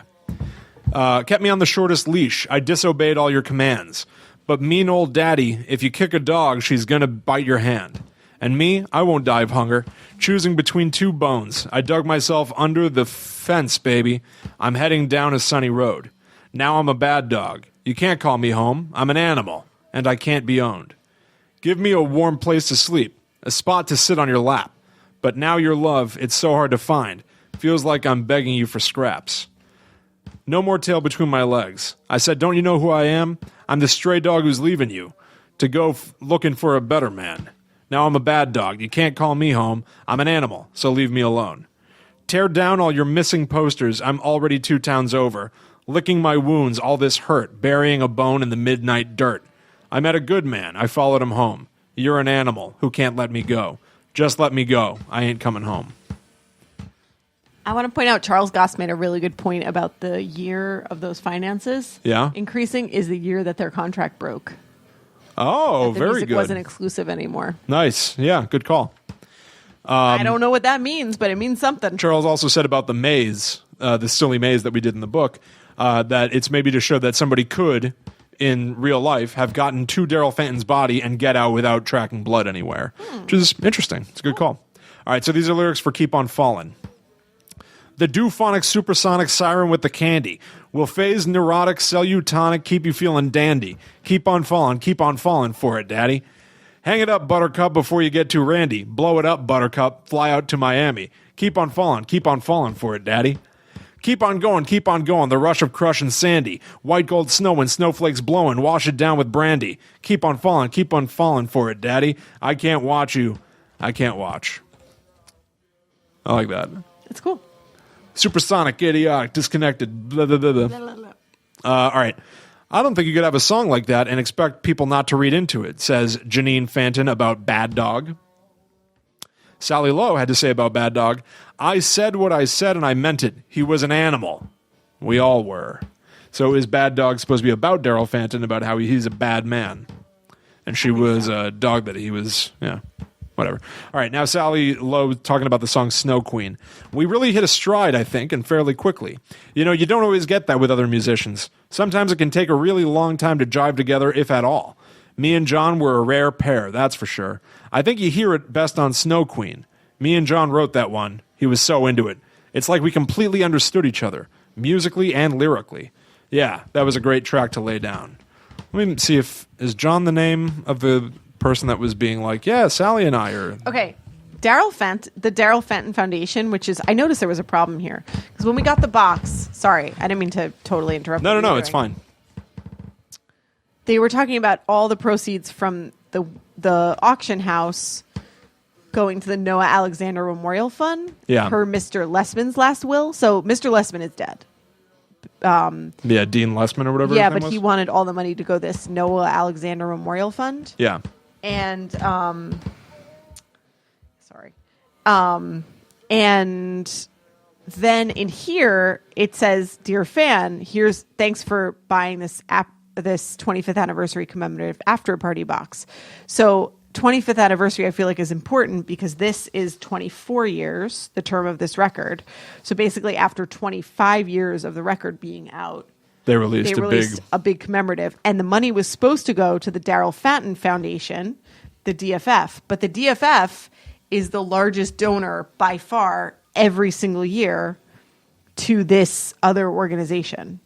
Kept me on the shortest leash. I disobeyed all your commands. But mean old daddy, if you kick a dog, she's gonna bite your hand. And me, I won't die of hunger. Choosing between two bones, I dug myself under the fence, baby. I'm heading down a sunny road. Now I'm a bad dog. You can't call me home. I'm an animal, and I can't be owned. Give me a warm place to sleep, a spot to sit on your lap. But now your love, it's so hard to find. Feels like I'm begging you for scraps. No more tail between my legs. I said, don't you know who I am? I'm the stray dog who's leaving you to go looking for a better man. Now I'm a bad dog. You can't call me home. I'm an animal, so leave me alone. Tear down all your missing posters. I'm already 2 towns over. Licking my wounds, all this hurt, burying a bone in the midnight dirt. I met a good man. I followed him home. You're an animal who can't let me go. Just let me go. I ain't coming home. I want to point out Charles Goss made a really good point about the year of those finances. Yeah. Increasing is the year that their contract broke. Oh, very music good. Wasn't exclusive anymore. Nice. Yeah, good call. I don't know what that means, but it means something. Charles also said about the maze, the silly maze that we did in the book, that it's maybe to show that somebody could, in real life, have gotten to Daryl Fanton's body and get out without tracking blood anywhere, which is interesting. It's a good call. All right, so these are lyrics for Keep On Fallin'. The doophonic supersonic siren with the candy will phase neurotic, sell you tonic, keep you feeling dandy. Keep on falling for it, daddy. Hang it up, buttercup, before you get too randy. Blow it up, buttercup, fly out to Miami. Keep on falling for it, daddy. Keep on going, the rush of crush and sandy. White gold snow and snowflakes blowing, wash it down with brandy. Keep on falling for it, daddy. I can't watch you. I can't watch. I like that. It's cool. Supersonic, idiotic, disconnected, blah, blah, blah, blah. All right. I don't think you could have a song like that and expect people not to read into it, says Janine Fanton about Bad Dog. Sally Lowe had to say about Bad Dog, I said what I said and I meant it. He was an animal. We all were. So is Bad Dog supposed to be about Daryl Fanton, about how he's a bad man? And she was a dog that he was, yeah. Whatever. All right, now Sally Lowe talking about the song Snow Queen. We really hit a stride, I think, and fairly quickly. You know, you don't always get that with other musicians. Sometimes it can take a really long time to jive together, if at all. Me and John were a rare pair, that's for sure. I think you hear it best on Snow Queen. Me and John wrote that one. He was so into it. It's like we completely understood each other, musically and lyrically. Yeah, that was a great track to lay down. Let me see if... Is John the name of the person that was being like, yeah, Sally and I are... Okay. The Daryl Fanton Foundation, which is... I noticed there was a problem here. Because when we got the box... Sorry, I didn't mean to totally interrupt. No, it's fine. they were talking about all the proceeds from the auction house going to the Noah Alexander Memorial Fund per Mr. Lessman's last will. So Mr. Lessman is dead. Dean Lessman or whatever. Yeah, but he wanted all the money to go this Noah Alexander Memorial Fund. Yeah. And and then in here it says, "Dear fan, thanks for buying this 25th anniversary commemorative after party box." So 25th anniversary, I feel like, is important because this is 24 years, the term of this record. So basically, after 25 years of the record being out, they released a big commemorative, and the money was supposed to go to the Daryl Fanton Foundation, the DFF. But the DFF is the largest donor by far every single year to this other organization.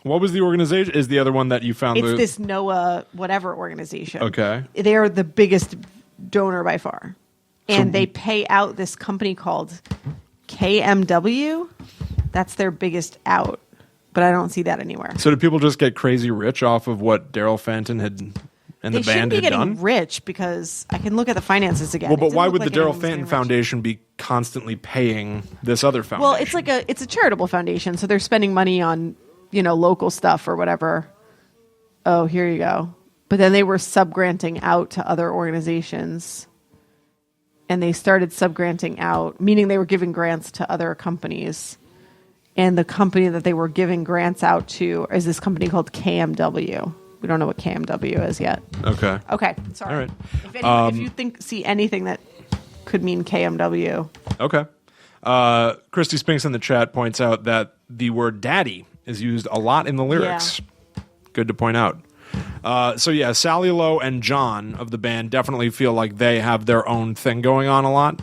What was the organization? Is the other one that you found? It's this Noah whatever organization. Okay. They are the biggest donor by far. And they pay out this company called KMW. That's their biggest out. But I don't see that anywhere. So did people just get crazy rich off of what Daryl Fanton and the band had done? They shouldn't be getting rich because I can look at the finances again. Well, but why would the Daryl Fanton Foundation be constantly paying this other foundation? Well, it's a charitable foundation, so they're spending money on local stuff or whatever. Oh, here you go. But then they were subgranting out to other organizations. And they started subgranting out, meaning they were giving grants to other companies. And the company that they were giving grants out to is this company called KMW. We don't know what KMW is yet. Okay. Sorry. All right. If you see anything that could mean KMW. Okay. Christy Spinks in the chat points out that the word daddy is used a lot in the lyrics. Yeah. Good to point out. Sally Lowe and John of the band definitely feel like they have their own thing going on a lot.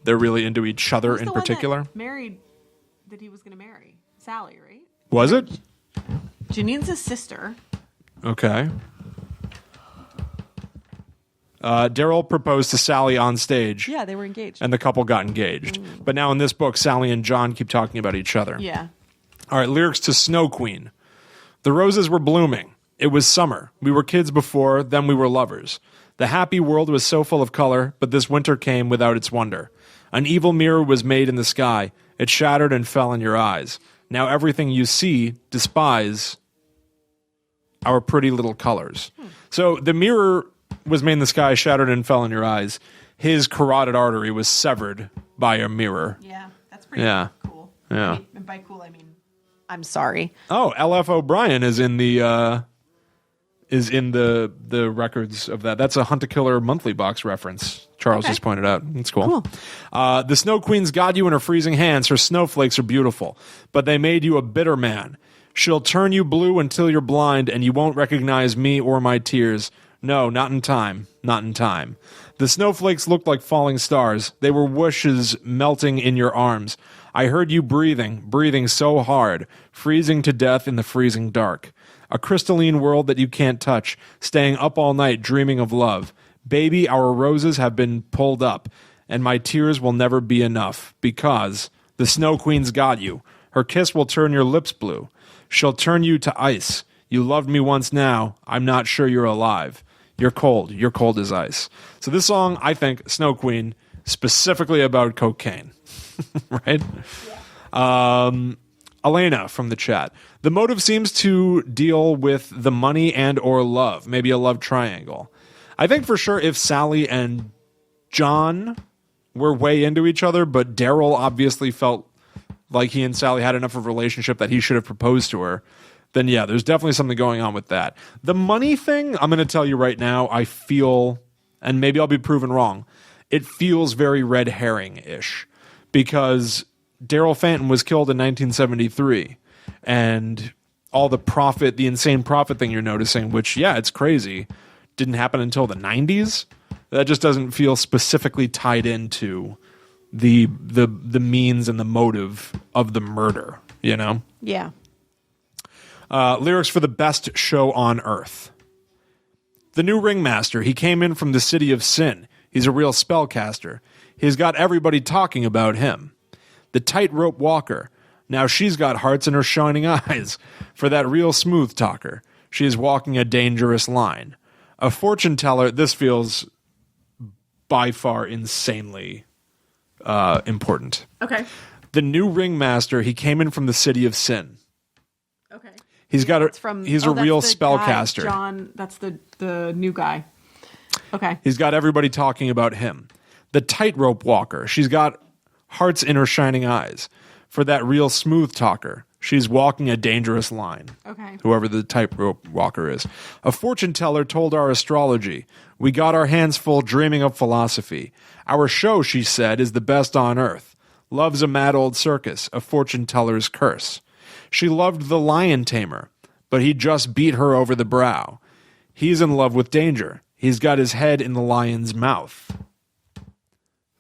They're really into each other in particular. One that married that he was going to marry? Sally, right? Was it? Janine's his sister. Okay. Daryl proposed to Sally on stage. Yeah, they were engaged. And the couple got engaged. But now in this book, Sally and John keep talking about each other. Yeah. All right, lyrics to Snow Queen. The roses were blooming. It was summer. We were kids before, then we were lovers. The happy world was so full of color, but this winter came without its wonder. An evil mirror was made in the sky. It shattered and fell in your eyes. Now everything you see, despise our pretty little colors. So the mirror was made in the sky, shattered and fell in your eyes. His carotid artery was severed by a mirror. Yeah, that's pretty cool. Yeah. I mean, and by cool, I mean, I'm sorry. Oh, LF O'Brien is in the records of that. That's a Hunt a Killer monthly box reference. Charles just pointed out. That's cool. The Snow Queen's got you in her freezing hands. Her snowflakes are beautiful, but they made you a bitter man. She'll turn you blue until you're blind, and you won't recognize me or my tears. No, not in time. Not in time. The snowflakes looked like falling stars. They were whooshes melting in your arms. I heard you breathing so hard, freezing to death in the freezing dark. A crystalline world that you can't touch, staying up all night dreaming of love. Baby, our roses have been pulled up, and my tears will never be enough, because the Snow Queen's got you. Her kiss will turn your lips blue. She'll turn you to ice. You loved me once now. I'm not sure you're alive. You're cold. You're cold as ice. So this song, I think, Snow Queen, specifically about cocaine. Right? Yeah. Elena from the chat. The motive seems to deal with the money and or love. Maybe a love triangle. I think for sure if Sally and John were way into each other, but Daryl obviously felt like he and Sally had enough of a relationship that he should have proposed to her, then yeah, there's definitely something going on with that. The money thing, I'm going to tell you right now, I feel, and maybe I'll be proven wrong, it feels very red herring-ish, because Daryl Fanton was killed in 1973, and all the profit, the insane profit thing you're noticing, which, yeah, it's crazy, didn't happen until the 90s. That just doesn't feel specifically tied into the means and the motive of the murder, you know? Yeah. Lyrics for the best show on earth. The new ringmaster, he came in from the city of sin. He's a real spellcaster. He's got everybody talking about him. The tightrope walker. Now she's got hearts in her shining eyes for that real smooth talker. She is walking a dangerous line. A fortune teller, this feels by far insanely important. Okay. The new ringmaster, he came in from the city of sin. Okay. He's got he's a real spellcaster. John, that's the new guy. Okay. He's got everybody talking about him. The tightrope walker, she's got hearts in her shining eyes. For that real smooth talker, she's walking a dangerous line. Okay. Whoever the tightrope walker is. A fortune teller told our astrology. We got our hands full dreaming of philosophy. Our show, she said, is the best on earth. Love's a mad old circus, a fortune teller's curse. She loved the lion tamer, but he just beat her over the brow. He's in love with danger. He's got his head in the lion's mouth.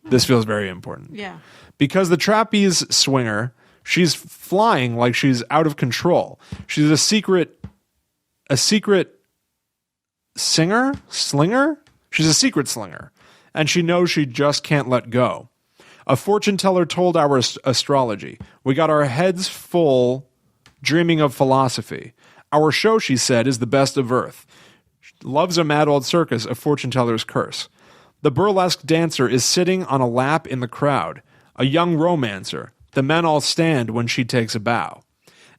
This feels very important. Yeah. Because the trapeze swinger, she's flying like she's out of control. She's a secret slinger? She's a secret slinger, and she knows she just can't let go. A fortune teller told our astrology. We got our heads full dreaming of philosophy. Our show, she said, is the best of earth. Love's a mad old circus, a fortune teller's curse. The burlesque dancer is sitting on a lap in the crowd. A young romancer. The men all stand when she takes a bow.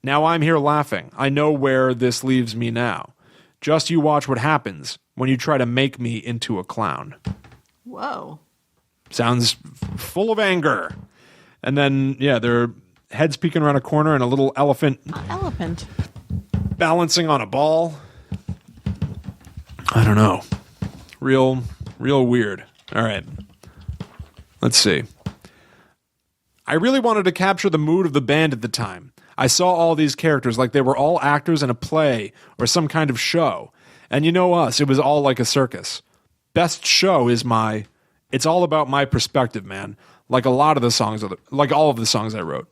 Now I'm here laughing. I know where this leaves me now. Just you watch what happens when you try to make me into a clown. Whoa. Sounds full of anger. And then, yeah, their heads peeking around a corner and a little elephant. Elephant. Balancing on a ball. I don't know. Real weird. All right. Let's see. I really wanted to capture the mood of the band at the time. I saw all these characters like they were all actors in a play or some kind of show. And you know us, it was all like a circus. Best show is it's all about my perspective, man. Like all of the songs I wrote.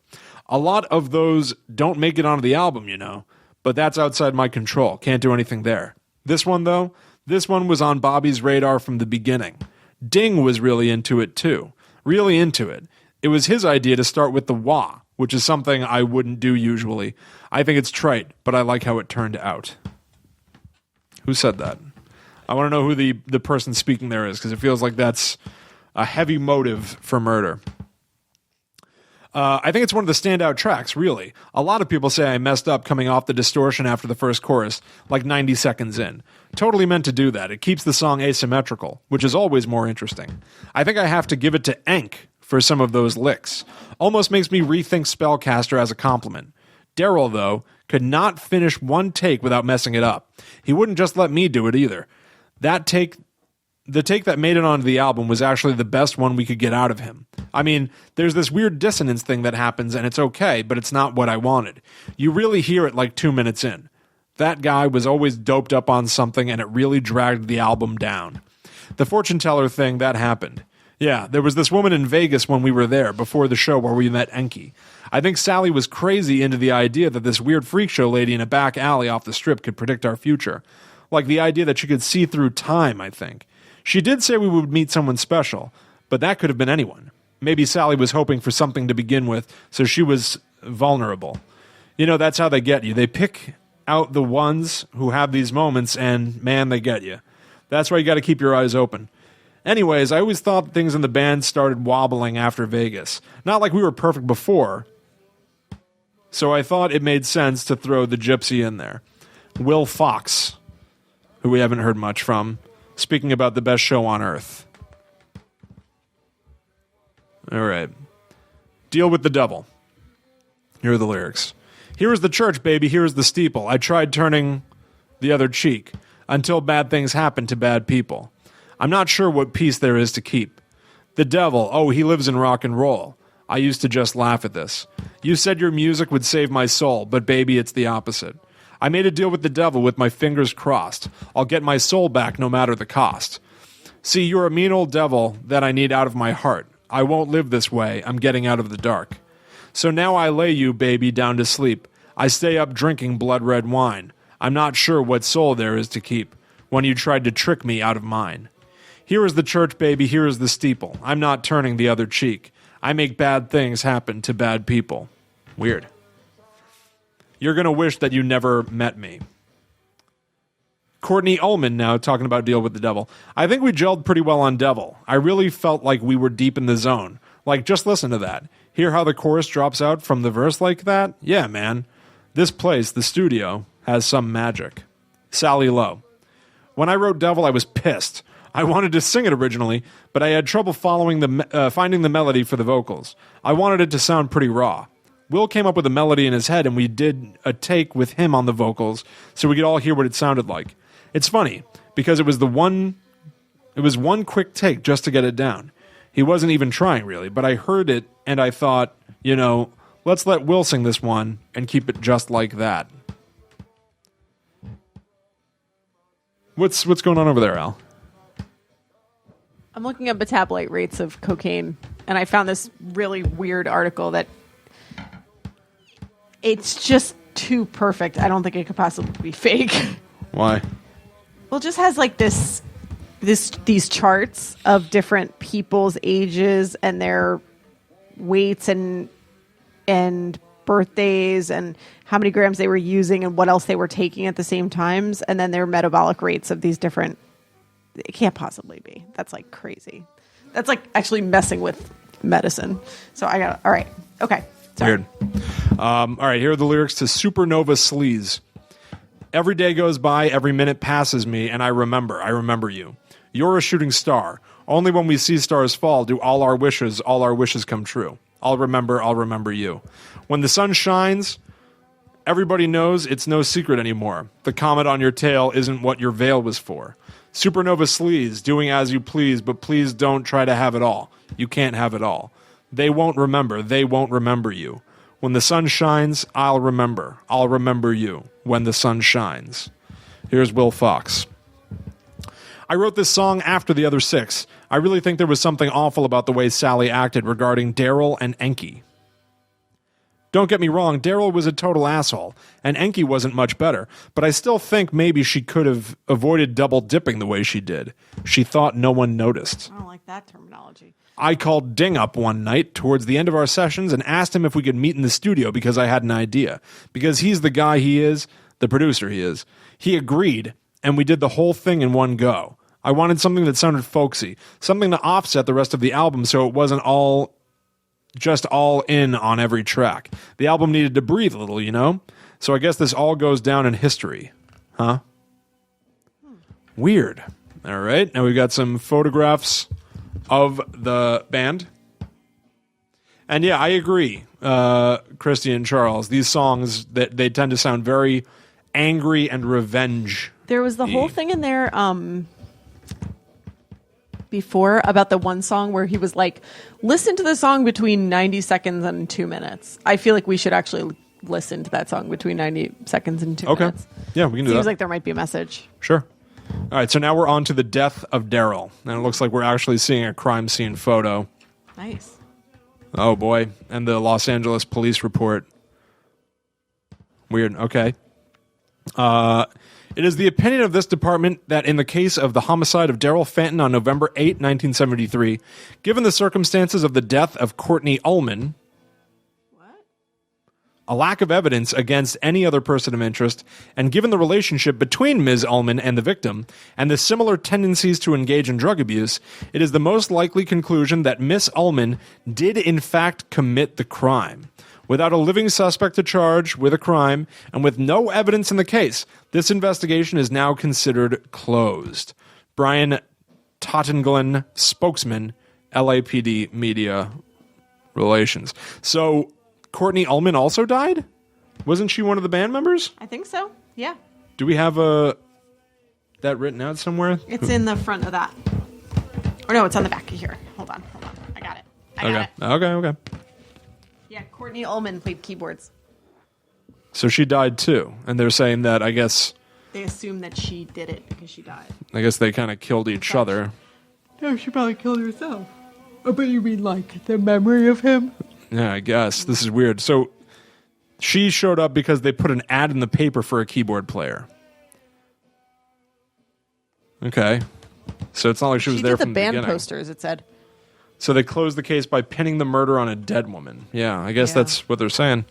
A lot of those don't make it onto the album, you know, but that's outside my control. Can't do anything there. This one, though, was on Bobby's radar from the beginning. Ding was really into it, too. Really into it. It was his idea to start with the wah, which is something I wouldn't do usually. I think it's trite, but I like how it turned out. Who said that? I want to know who the person speaking there is, because it feels like that's a heavy motive for murder. I think it's one of the standout tracks, really. A lot of people say I messed up coming off the distortion after the first chorus, like 90 seconds in. Totally meant to do that. It keeps the song asymmetrical, which is always more interesting. I think I have to give it to Enk for some of those licks. Almost makes me rethink Spellcaster as a compliment. Daryl, though, could not finish one take without messing it up. He wouldn't just let me do it either. The take that made it onto the album was actually the best one we could get out of him. I mean, there's this weird dissonance thing that happens, and it's okay, but it's not what I wanted. You really hear it like 2 minutes in. That guy was always doped up on something, and it really dragged the album down. The fortune teller thing, that happened. Yeah, there was this woman in Vegas when we were there, before the show where we met Enki. I think Sally was crazy into the idea that this weird freak show lady in a back alley off the strip could predict our future. Like the idea that she could see through time, I think. She did say we would meet someone special, but that could have been anyone. Maybe Sally was hoping for something to begin with, so she was vulnerable. You know, that's how they get you. They pick out the ones who have these moments, and man, they get you. That's why you got to keep your eyes open. Anyways, I always thought things in the band started wobbling after Vegas. Not like we were perfect before. So I thought it made sense to throw the gypsy in there. Will Fox, who we haven't heard much from, speaking about the best show on earth. All right. Deal with the devil. Here are the lyrics. Here is the church, baby. Here is the steeple. I tried turning the other cheek until bad things happen to bad people. I'm not sure what peace there is to keep. The devil, oh, he lives in rock and roll. I used to just laugh at this. You said your music would save my soul, but baby, it's the opposite. I made a deal with the devil with my fingers crossed. I'll get my soul back no matter the cost. See, you're a mean old devil that I need out of my heart. I won't live this way. I'm getting out of the dark. So now I lay you, baby, down to sleep. I stay up drinking blood-red wine. I'm not sure what soul there is to keep when you tried to trick me out of mine. Here is the church, baby. Here is the steeple. I'm not turning the other cheek. I make bad things happen to bad people. Weird. You're going to wish that you never met me. Courtney Ullman now talking about Deal with the Devil. I think we gelled pretty well on Devil. I really felt like we were deep in the zone. Like, just listen to that. Hear how the chorus drops out from the verse like that? Yeah, man. This place, the studio, has some magic. Sally Lowe. When I wrote Devil, I was pissed. I wanted to sing it originally, but I had trouble finding the melody for the vocals. I wanted it to sound pretty raw. Will came up with a melody in his head, and we did a take with him on the vocals so we could all hear what it sounded like. It's funny, because it was one quick take just to get it down. He wasn't even trying, really, but I heard it, and I thought, let's let Will sing this one and keep it just like that. What's going on over there, Al? I'm looking up metabolite rates of cocaine, and I found this really weird article that it's just too perfect. I don't think it could possibly be fake. Why? Well, it just has like these charts of different people's ages and their weights and birthdays and how many grams they were using and what else they were taking at the same times, and then their metabolic rates of these different. It can't possibly be. That's like crazy. That's like actually messing with medicine. So I got all right. Okay. Sorry. Weird. All right, here are the lyrics to Supernova Sleaze. Every day goes by, every minute passes me, and I remember you. You're a shooting star. Only when we see stars fall do all our wishes come true. I'll remember you. When the sun shines, everybody knows it's no secret anymore. The comet on your tail isn't what your veil was for. Supernova Sleaze, doing as you please, but please don't try to have it all. You can't have it all. They won't remember you. When the sun shines, I'll remember you. When the sun shines. Here's Will Fox. I wrote this song after the other 6. I really think there was something awful about the way Sally acted regarding Daryl and Enki. Don't get me wrong, Daryl was a total asshole, and Enki wasn't much better, but I still think maybe she could have avoided double dipping the way she did. She thought no one noticed. I don't like that terminology. I called Ding up one night towards the end of our sessions and asked him if we could meet in the studio because I had an idea. Because he's the guy he is, the producer he is. He agreed, and we did the whole thing in one go. I wanted something that sounded folksy, something to offset the rest of the album so it wasn't just all in on every track. The album needed to breathe a little, So I guess this all goes down in history. Huh? Weird. All right, now we've got some photographs of the band. And yeah, I agree, Christy and Charles. These songs, they tend to sound very angry and revenge. There was the whole thing in there before about the one song where he was like, listen to the song between 90 seconds and 2 minutes. I feel like we should actually listen to that song between 90 seconds and 2 minutes. Yeah, we can do that. Seems like there might be a message. Sure. All right, so now we're on to the death of Daryl. And it looks like we're actually seeing a crime scene photo. Nice. Oh, boy. And the Los Angeles police report. Weird. Okay. It is the opinion of this department that in the case of the homicide of Daryl Fanton on November 8, 1973, given the circumstances of the death of Courtney Ullman, a lack of evidence against any other person of interest, and given the relationship between Ms. Ullman and the victim, and the similar tendencies to engage in drug abuse, it is the most likely conclusion that Miss Ullman did in fact commit the crime. Without a living suspect to charge with a crime, and with no evidence in the case, this investigation is now considered closed. Brian Tottenglen, spokesman, LAPD Media Relations. So, Courtney Ullman also died? Wasn't she one of the band members? I think so. Yeah. Do we have that written out somewhere? It's in the front of that. Or no, it's on the back of here. Hold on. I got it. I got it. Okay. Yeah, Courtney Ullman played keyboards. So she died too, and they're saying that, I guess... They assume that she did it because she died. I guess they kind of killed each other. No, she probably killed herself. Oh, but you mean like the memory of him? Yeah, I guess. This is weird. So she showed up because they put an ad in the paper for a keyboard player. Okay. So it's not like she was there from the beginning. She did the band posters, it said. So they closed the case by pinning the murder on a dead woman. Yeah, I guess that's what they're saying.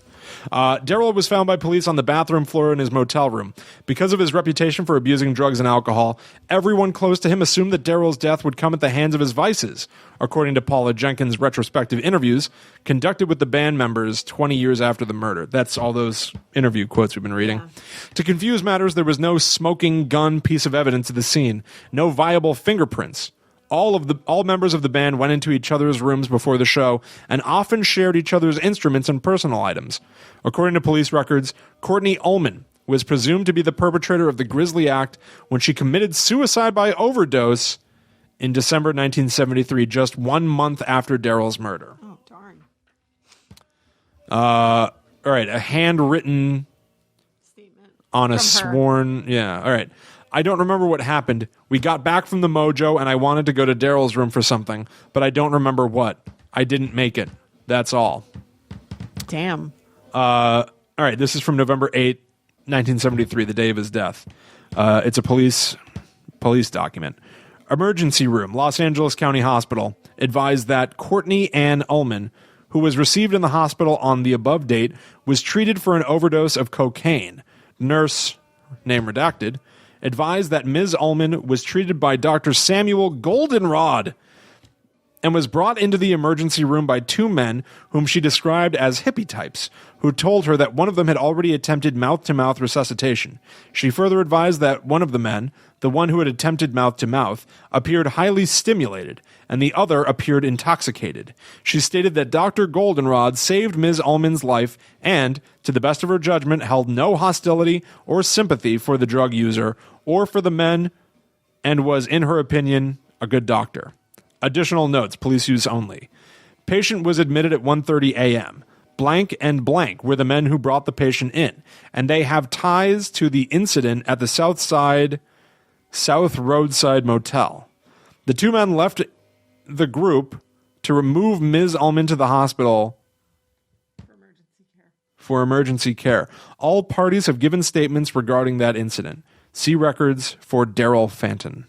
Daryl was found by police on the bathroom floor in his motel room. Because of his reputation for abusing drugs and alcohol, everyone close to him assumed that Daryl's death would come at the hands of his vices, according to Paula Jenkins' retrospective interviews conducted with the band members 20 years after the murder. That's all those interview quotes we've been reading. Yeah. To confuse matters, there was no smoking gun piece of evidence at the scene, no viable fingerprints. All members of the band went into each other's rooms before the show and often shared each other's instruments and personal items. According to police records, Courtney Ullman was presumed to be the perpetrator of the grisly act when she committed suicide by overdose in December 1973, just 1 month after Daryl's murder. Oh, darn. All right, a handwritten Statement on a from her. sworn... Yeah, all right. I don't remember what happened. We got back from the Mojo, and I wanted to go to Daryl's room for something, but I don't remember what. I didn't make it. That's all. Damn. All right, this is from November 8, 1973, the day of his death. It's a police document. Emergency room, Los Angeles County Hospital, advised that Courtney Ann Ullman, who was received in the hospital on the above date, was treated for an overdose of cocaine. Nurse, name redacted, advised that Ms. Ullman was treated by Dr. Samuel Goldenrod and was brought into the emergency room by 2 men whom she described as hippie types, who told her that one of them had already attempted mouth-to-mouth resuscitation. She further advised that one of the men, the one who had attempted mouth-to-mouth, appeared highly stimulated, and the other appeared intoxicated. She stated that Dr. Goldenrod saved Ms. Ullman's life and, to the best of her judgment, held no hostility or sympathy for the drug user or for the men, and was, in her opinion, a good doctor. Additional notes, police use only. Patient was admitted at 1:30 a.m. Blank and blank were the men who brought the patient in, and they have ties to the incident at the South Roadside Motel. The 2 men left the group to remove Ms. Ullman to the hospital for emergency care. All parties have given statements regarding that incident. See records for Daryl Fanton.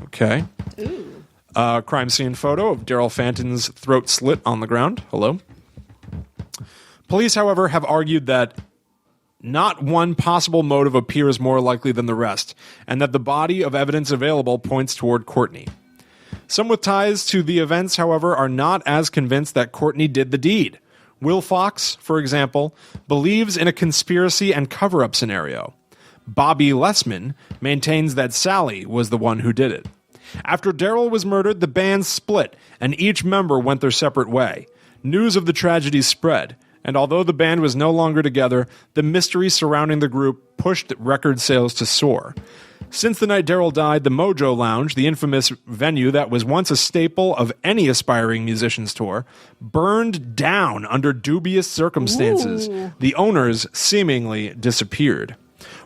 Okay. Ooh. Crime scene photo of Daryl Fanton's throat slit on the ground. Hello. Police, however, have argued that not one possible motive appears more likely than the rest, and that the body of evidence available points toward Courtney. Some with ties to the events, however, are not as convinced that Courtney did the deed. Will Fox, for example, believes in a conspiracy and cover-up scenario. Bobby Lessman maintains that Sally was the one who did it. After Daryl was murdered, the band split, and each member went their separate way. News of the tragedy spread, and although the band was no longer together, the mystery surrounding the group pushed record sales to soar. Since the night Daryl died, the Mojo Lounge, the infamous venue that was once a staple of any aspiring musician's tour, burned down under dubious circumstances. Ooh. The owners seemingly disappeared.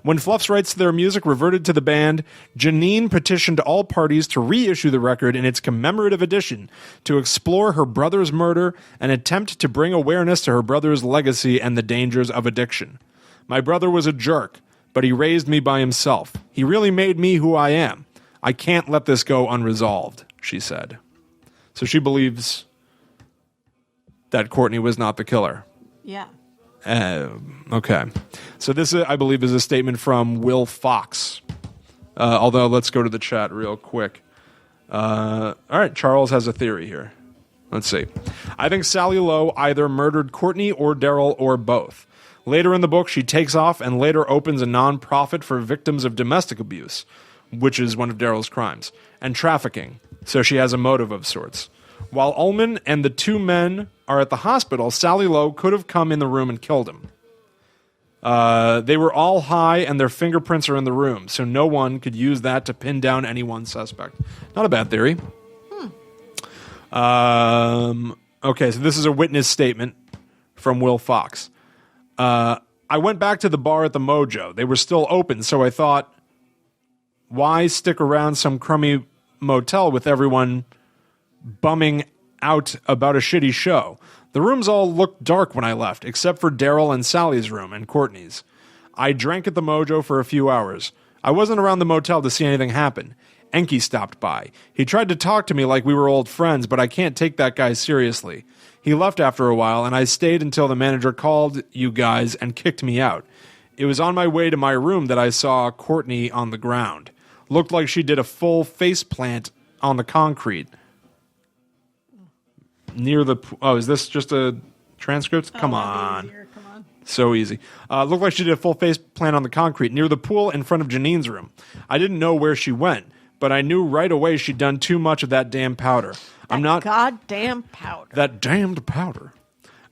When FLUF's rights to their music reverted to the band, Janine petitioned all parties to reissue the record in its commemorative edition to explore her brother's murder and attempt to bring awareness to her brother's legacy and the dangers of addiction. My brother was a jerk, but he raised me by himself. He really made me who I am. I can't let this go unresolved, she said. So she believes that Courtney was not the killer. Yeah. Okay. So this, I believe, is a statement from Will Fox. Although, let's go to the chat real quick. All right, Charles has a theory here. Let's see. I think Sally Lowe either murdered Courtney or Daryl or both. Later in the book, she takes off and later opens a non-profit for victims of domestic abuse, which is one of Daryl's crimes, and trafficking, so she has a motive of sorts. While Ullman and the 2 men are at the hospital, Sally Lowe could have come in the room and killed him. They were all high and their fingerprints are in the room, so no one could use that to pin down any one suspect. Not a bad theory. Okay, so this is a witness statement from Will Fox. I went back to the bar at the Mojo. They were still open, so I thought, why stick around some crummy motel with everyone bumming out about a shitty show? The rooms all looked dark when I left, except for Daryl and Sally's room and Courtney's. I drank at the Mojo for a few hours. I wasn't around the motel to see anything happen. Enki stopped by. He tried to talk to me like we were old friends, but I can't take that guy seriously. He left after a while, and I stayed until the manager called you guys and kicked me out. It was on my way to my room that I saw Courtney on the ground. Looked like she did a full face plant on the concrete. Near the... Oh, is this just a transcript? Come on. Come on. So easy. Looked like she did a full face plant on the concrete near the pool in front of Janine's room. I didn't know where she went, but I knew right away she'd done too much of that damn powder. I'm not... Goddamn powder. That damned powder.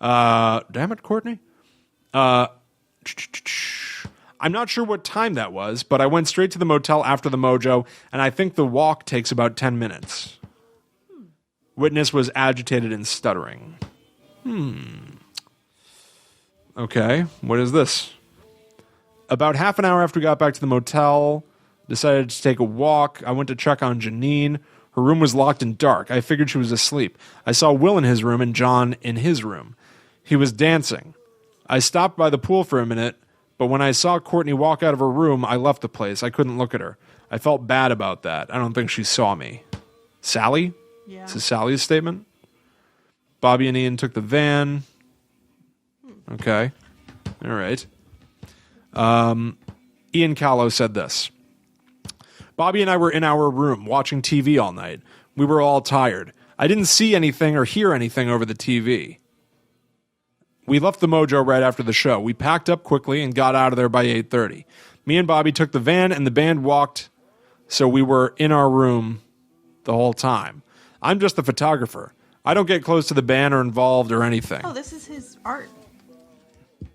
Damn it, Courtney. I'm not sure what time that was, but I went straight to the motel after the mojo, and I think the walk takes about 10 minutes. Witness was agitated and stuttering. Okay, what is this? About half an hour after we got back to the motel, decided to take a walk. I went to check on Janine. Her room was locked and dark. I figured she was asleep. I saw Will in his room and John in his room. He was dancing. I stopped by the pool for a minute, but when I saw Courtney walk out of her room, I left the place. I couldn't look at her. I felt bad about that. I don't think she saw me. Sally? Yeah. This is Sally's statement. Bobby and Ian took the van. Okay. All right. Ian Callow said this. Bobby and I were in our room watching TV all night. We were all tired. I didn't see anything or hear anything over the TV. We left the mojo right after the show. We packed up quickly and got out of there by 8:30. Me and Bobby took the van and the band walked, so we were in our room the whole time. I'm just the photographer. I don't get close to the band or involved or anything. Oh, this is his art. I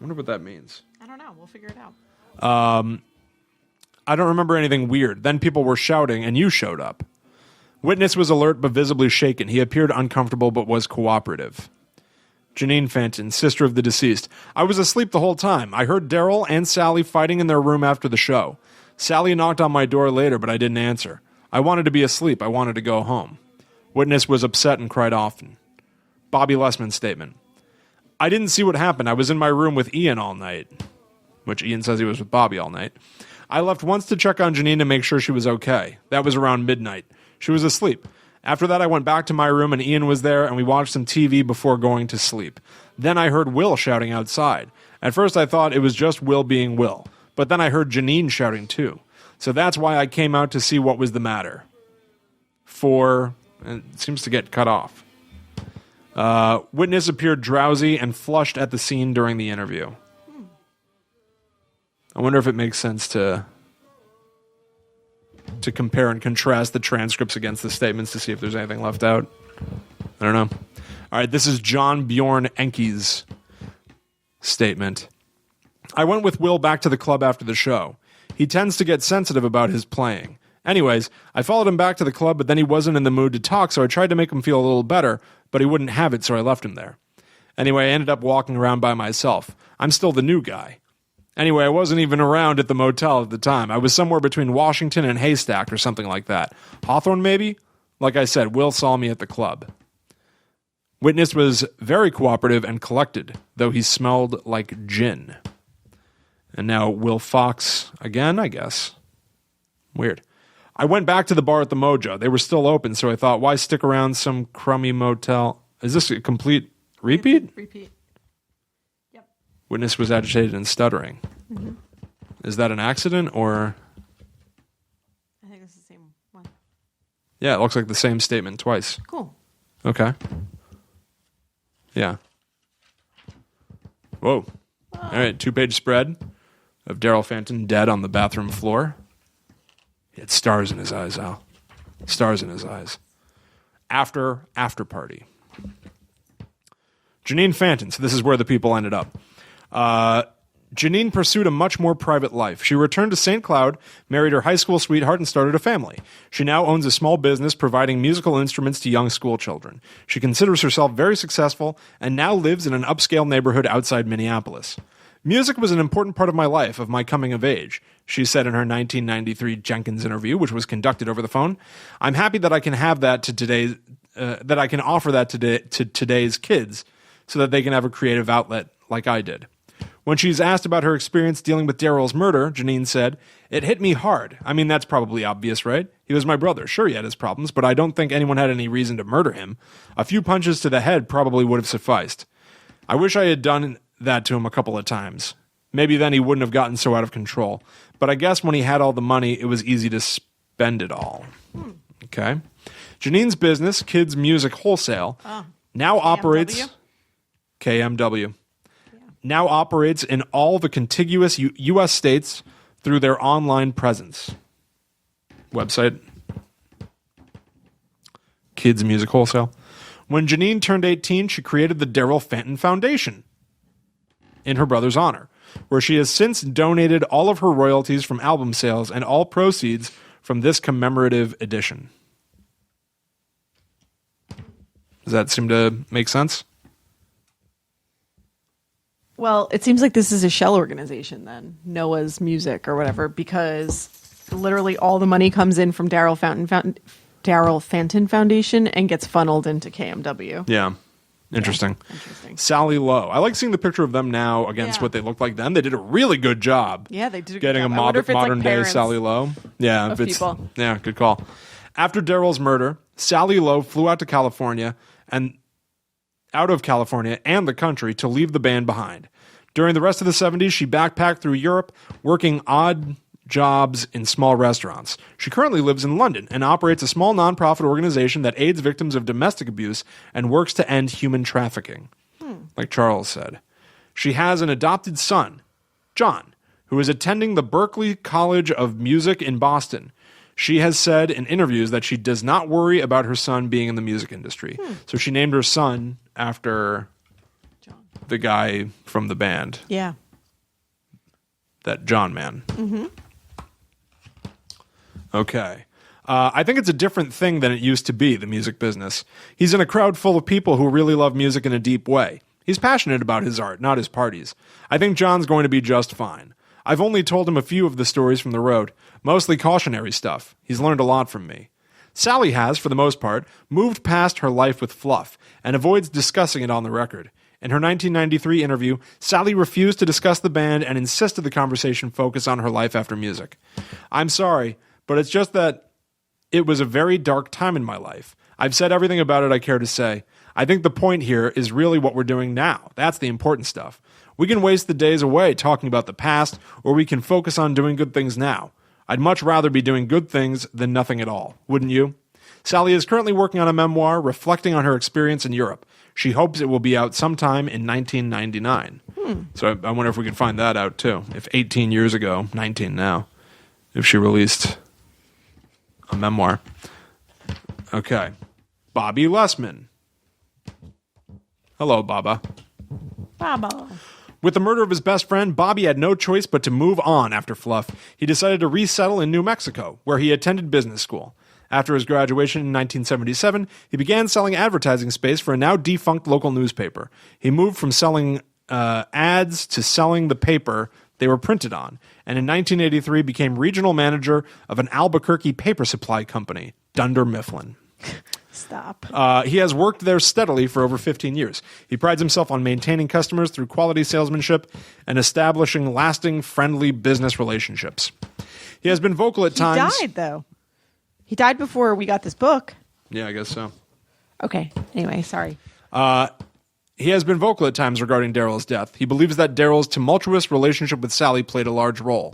wonder what that means. I don't know. We'll figure it out. I don't remember anything weird. Then people were shouting, and you showed up. Witness was alert but visibly shaken. He appeared uncomfortable but was cooperative. Janine Fanton, sister of the deceased. I was asleep the whole time. I heard Daryl and Sally fighting in their room after the show. Sally knocked on my door later, but I didn't answer. I wanted to be asleep. I wanted to go home. Witness was upset and cried often. Bobby Lessman's statement. I didn't see what happened. I was in my room with Ian all night. Which Ian says he was with Bobby all night. I left once to check on Janine to make sure she was okay. That was around midnight. She was asleep. After that, I went back to my room and Ian was there and we watched some TV before going to sleep. Then I heard Will shouting outside. At first I thought it was just Will being Will. But then I heard Janine shouting too. So that's why I came out to see what was the matter. It seems to get cut off. Witness appeared drowsy and flushed at the scene during the interview. I wonder if it makes sense to compare and contrast the transcripts against the statements to see if there's anything left out. I don't know. All right, this is John Bjorn Enke's statement. I went with Will back to the club after the show. He tends to get sensitive about his playing. Anyways, I followed him back to the club, but then he wasn't in the mood to talk, so I tried to make him feel a little better, but he wouldn't have it, so I left him there. Anyway, I ended up walking around by myself. I'm still the new guy. Anyway, I wasn't even around at the motel at the time. I was somewhere between Washington and Haystack or something like that. Hawthorne, maybe? Like I said, Will saw me at the club. Witness was very cooperative and collected, though he smelled like gin. And now Will Fox again, I guess. Weird. I went back to the bar at the Mojo. They were still open, so I thought, why stick around some crummy motel? Is this a complete repeat? Repeat. Yep. Witness was agitated and stuttering. Mm-hmm. Is that an accident, or? I think it's the same one. Yeah, it looks like the same statement twice. Cool. Okay. Yeah. Whoa. All right, 2-page spread of Daryl Fanton dead on the bathroom floor. He had stars in his eyes, Al. Stars in his eyes. After party. Janine Fanton. So this is where the people ended up. Janine pursued a much more private life. She returned to St. Cloud, married her high school sweetheart, and started a family. She now owns a small business providing musical instruments to young school children. She considers herself very successful and now lives in an upscale neighborhood outside Minneapolis. Music was an important part of my life, of my coming of age, she said in her 1993 Jenkins interview, which was conducted over the phone. I'm happy that I can have that that I can offer that to today's kids so that they can have a creative outlet like I did. When she's asked about her experience dealing with Daryl's murder, Janine said, "It hit me hard. I mean, that's probably obvious, right? He was my brother. Sure, he had his problems, but I don't think anyone had any reason to murder him. A few punches to the head probably would have sufficed. I wish I had done that to him a couple of times. Maybe then he wouldn't have gotten so out of control. But I guess when he had all the money, it was easy to spend it all." Okay. Janine's business, Kids Music Wholesale, now operates... KMW. Now operates in all the contiguous U.S. states through their online presence. Website. Kids Music Wholesale. When Janine turned 18, she created the Daryl Fanton Foundation in her brother's honor, where she has since donated all of her royalties from album sales and all proceeds from this commemorative edition. Does that seem to make sense? Well, it seems like this is a shell organization then, Noah's Music or whatever, because literally all the money comes in from Daryl Fanton Foundation and gets funneled into KMW. Yeah. Interesting. Yeah, interesting. Sally Lowe. I like seeing the picture of them now against what they looked like then. They did a really good job. Yeah, they did a good getting job. a modern day Sally Lowe. Yeah, of people. Yeah, good call. After Daryl's murder, Sally Lowe flew out of California and the country to leave the band behind. During the rest of the 70s, she backpacked through Europe, working odd jobs in small restaurants. She currently lives in London and operates a small nonprofit organization that aids victims of domestic abuse and works to end human trafficking, like Charles said. She has an adopted son, John, who is attending the Berklee College of Music in Boston. She has said in interviews that she does not worry about her son being in the music industry. So she named her son after the guy from the band. Yeah. That John man. Mm-hmm. Okay. I think it's a different thing than it used to be, the music business. He's in a crowd full of people who really love music in a deep way. He's passionate about his art, not his parties. I think John's going to be just fine. I've only told him a few of the stories from the road, mostly cautionary stuff. He's learned a lot from me. Sally has, for the most part, moved past her life with FLUF and avoids discussing it on the record. In her 1993 interview, Sally refused to discuss the band and insisted the conversation focus on her life after music. "I'm sorry, but it's just that it was a very dark time in my life. I've said everything about it I care to say. I think the point here is really what we're doing now. That's the important stuff. We can waste the days away talking about the past, or we can focus on doing good things now. I'd much rather be doing good things than nothing at all. Wouldn't you?" Sally is currently working on a memoir reflecting on her experience in Europe. She hopes it will be out sometime in 1999. So I wonder if we can find that out too. If 18 years ago, 19 now, if she released a memoir. Okay. Bobby Lessman. Hello, Baba. Baba. With the murder of his best friend, Bobby had no choice but to move on after FLUF. He decided to resettle in New Mexico, where he attended business school. After his graduation in 1977, he began selling advertising space for a now defunct local newspaper. He moved from selling ads to selling the paper they were printed on, and in 1983 became regional manager of an Albuquerque paper supply company, Dunder Mifflin. Stop. He has worked there steadily for over 15 years. He prides himself on maintaining customers through quality salesmanship and establishing lasting, friendly business relationships. He has been vocal at times. He died, though. He died before we got this book. Yeah, I guess so. Okay. Anyway, sorry. He has been vocal at times regarding Daryl's death. He believes that Daryl's tumultuous relationship with Sally played a large role.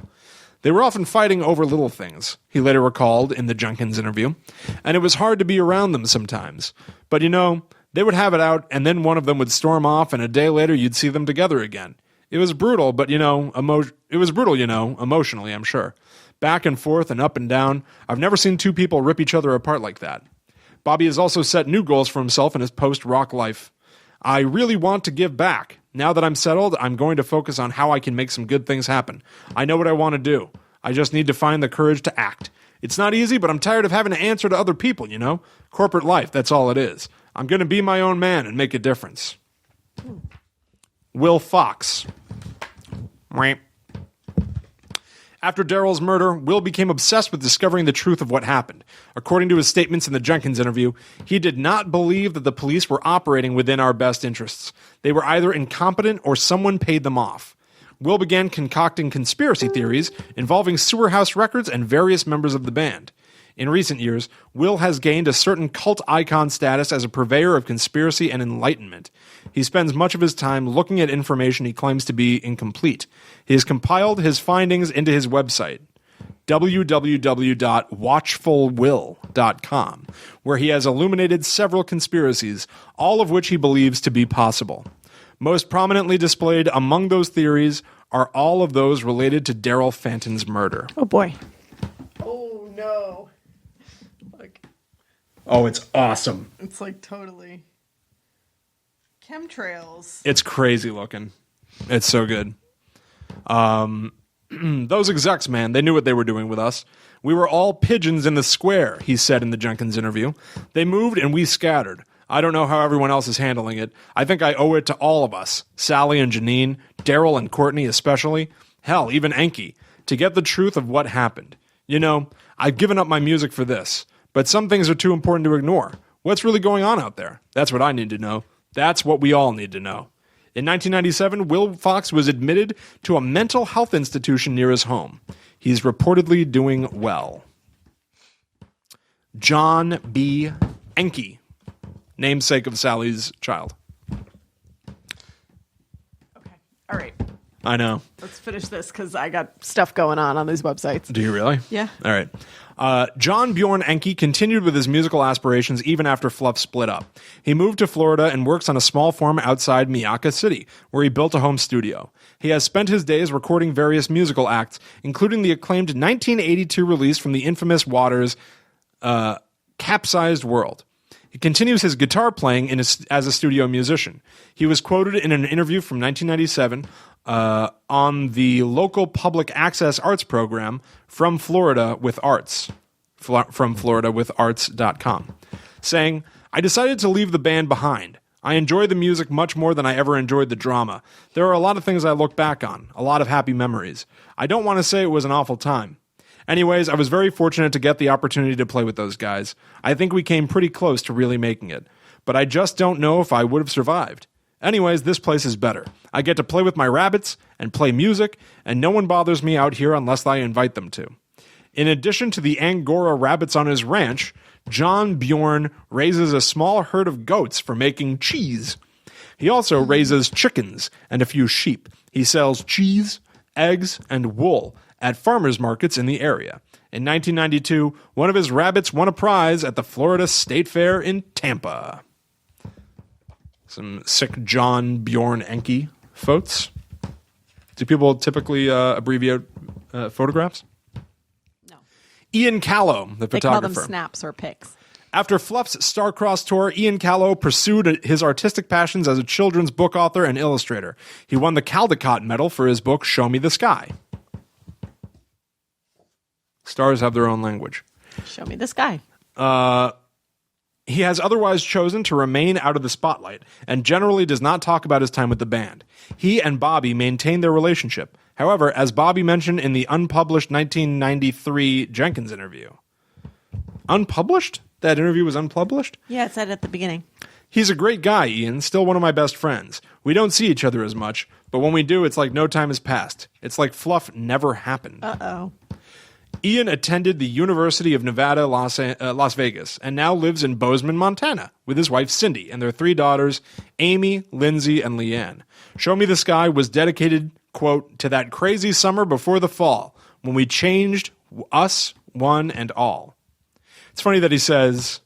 They were often fighting over little things, he later recalled in the Jenkins interview, and it was hard to be around them sometimes. But, they would have it out, and then one of them would storm off, and a day later you'd see them together again. It was brutal, but, emotionally, I'm sure. Back and forth and up and down. I've never seen two people rip each other apart like that. Bobby has also set new goals for himself in his post-rock life. I really want to give back. Now that I'm settled, I'm going to focus on how I can make some good things happen. I know what I want to do. I just need to find the courage to act. It's not easy, but I'm tired of having to answer to other people, Corporate life, that's all it is. I'm going to be my own man and make a difference. Will Fox. After Daryl's murder, Will became obsessed with discovering the truth of what happened. According to his statements in the Jenkins interview, he did not believe that the police were operating within our best interests. They were either incompetent or someone paid them off. Will began concocting conspiracy theories involving Sewer House Records and various members of the band. In recent years, Will has gained a certain cult icon status as a purveyor of conspiracy and enlightenment. He spends much of his time looking at information he claims to be incomplete. He has compiled his findings into his website, www.watchfulwill.com, where he has illuminated several conspiracies, all of which he believes to be possible. Most prominently displayed among those theories are all of those related to Daryl Fanton's murder. Oh, boy. Oh, no. Look. Oh, it's awesome. It's like totally chemtrails. It's crazy looking. It's so good. Those execs, man, they knew what they were doing with us. We were all pigeons in the square, he said in the Jenkins interview. They moved and we scattered. I don't know how everyone else is handling it. I think I owe it to all of us, Sally and Janine, Daryl and Courtney especially, hell, even Enki, to get the truth of what happened. You know, I've given up my music for this, but some things are too important to ignore. What's really going on out there? That's what I need to know. That's what we all need to know. In 1997, Will Fox was admitted to a mental health institution near his home. He's reportedly doing well. John B. Enke, namesake of Sally's child. Okay. All right. I know. Let's finish this because I got stuff going on these websites. Do you really? Yeah. All right. John Bjorn Enke continued with his musical aspirations even after FLUF split up. He moved to Florida and works on a small farm outside Miaka City, where he built a home studio. He has spent his days recording various musical acts, including the acclaimed 1982 release from the infamous Waters, Capsized World. He continues his guitar playing as a studio musician. He was quoted in an interview from 1997 on the local public access arts program From Florida with Arts, from FloridaWithArts.com, saying, I decided to leave the band behind. I enjoy the music much more than I ever enjoyed the drama. There are a lot of things I look back on, a lot of happy memories. I don't want to say it was an awful time. Anyways, I was very fortunate to get the opportunity to play with those guys. I think we came pretty close to really making it. But I just don't know if I would have survived. Anyways, this place is better. I get to play with my rabbits and play music, and no one bothers me out here unless I invite them to. In addition to the Angora rabbits on his ranch, John Bjorn raises a small herd of goats for making cheese. He also raises chickens and a few sheep. He sells cheese, eggs, and wool at farmers markets in the area. In 1992, one of his rabbits won a prize at the Florida State Fair in Tampa. Some sick John Bjorn Enke photos. Do people typically abbreviate photographs? No. Ian Callow, the They photographer. call them snaps or pics. After FLUF's Star-Crossed tour, Ian Callow pursued his artistic passions as a children's book author and illustrator. He won the Caldecott Medal for his book Show Me the Sky. Stars have their own language. Show me this guy. He has otherwise chosen to remain out of the spotlight and generally does not talk about his time with the band. He and Bobby maintain their relationship. However, as Bobby mentioned in the unpublished 1993 Jenkins interview. Unpublished? That interview was unpublished? Yeah, it said at the beginning. He's a great guy, Ian, still one of my best friends. We don't see each other as much, but when we do, it's like no time has passed. It's like FLUF never happened. Uh-oh. Ian attended the University of Nevada, Las Vegas, and now lives in Bozeman, Montana, with his wife Cindy and their 3 daughters, Amy, Lindsay, and Leanne. Show Me the Sky was dedicated, quote, to that crazy summer before the fall, when we changed us, one and all. It's funny that he says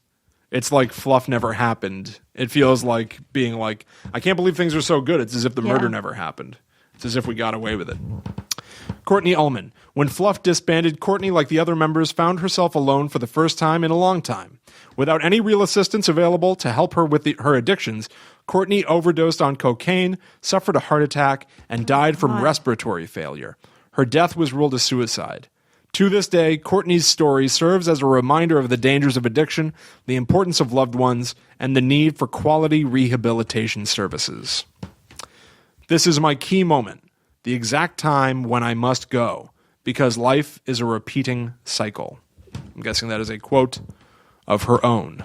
it's like FLUF never happened. It feels like being like, I can't believe things are so good. It's as if the murder never happened. It's as if we got away with it. Courtney Ullman. When FLUF disbanded, Courtney, like the other members, found herself alone for the first time in a long time. Without any real assistance available to help her with her addictions, Courtney overdosed on cocaine, suffered a heart attack, and died from respiratory failure. Her death was ruled a suicide. To this day, Courtney's story serves as a reminder of the dangers of addiction, the importance of loved ones, and the need for quality rehabilitation services. This is my key moment, the exact time when I must go, because life is a repeating cycle. I'm guessing that is a quote of her own.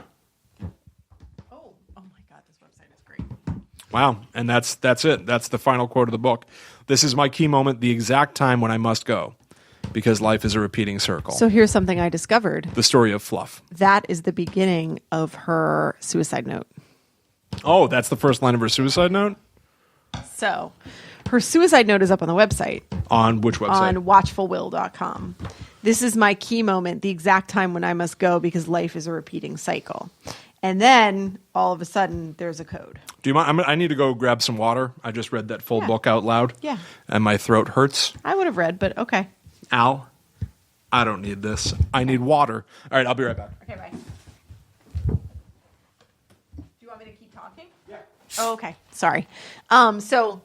Oh my God, this website is great. Wow. And that's it. That's the final quote of the book. This is my key moment, the exact time when I must go, because life is a repeating circle. So here's something I discovered. The story of FLUF. That is the beginning of her suicide note. Oh, that's the first line of her suicide note? So her suicide note is up on the website. On which website? On watchfulwill.com. This is my key moment, the exact time when I must go because life is a repeating cycle. And then all of a sudden there's a code. Do you mind? I need to go grab some water. I just read that full book out loud. Yeah. And my throat hurts. I would have read, but okay. Al, I don't need this. I need water. All right, I'll be right back. Okay, bye. Do you want me to keep talking? Yeah. Oh, okay. Sorry. So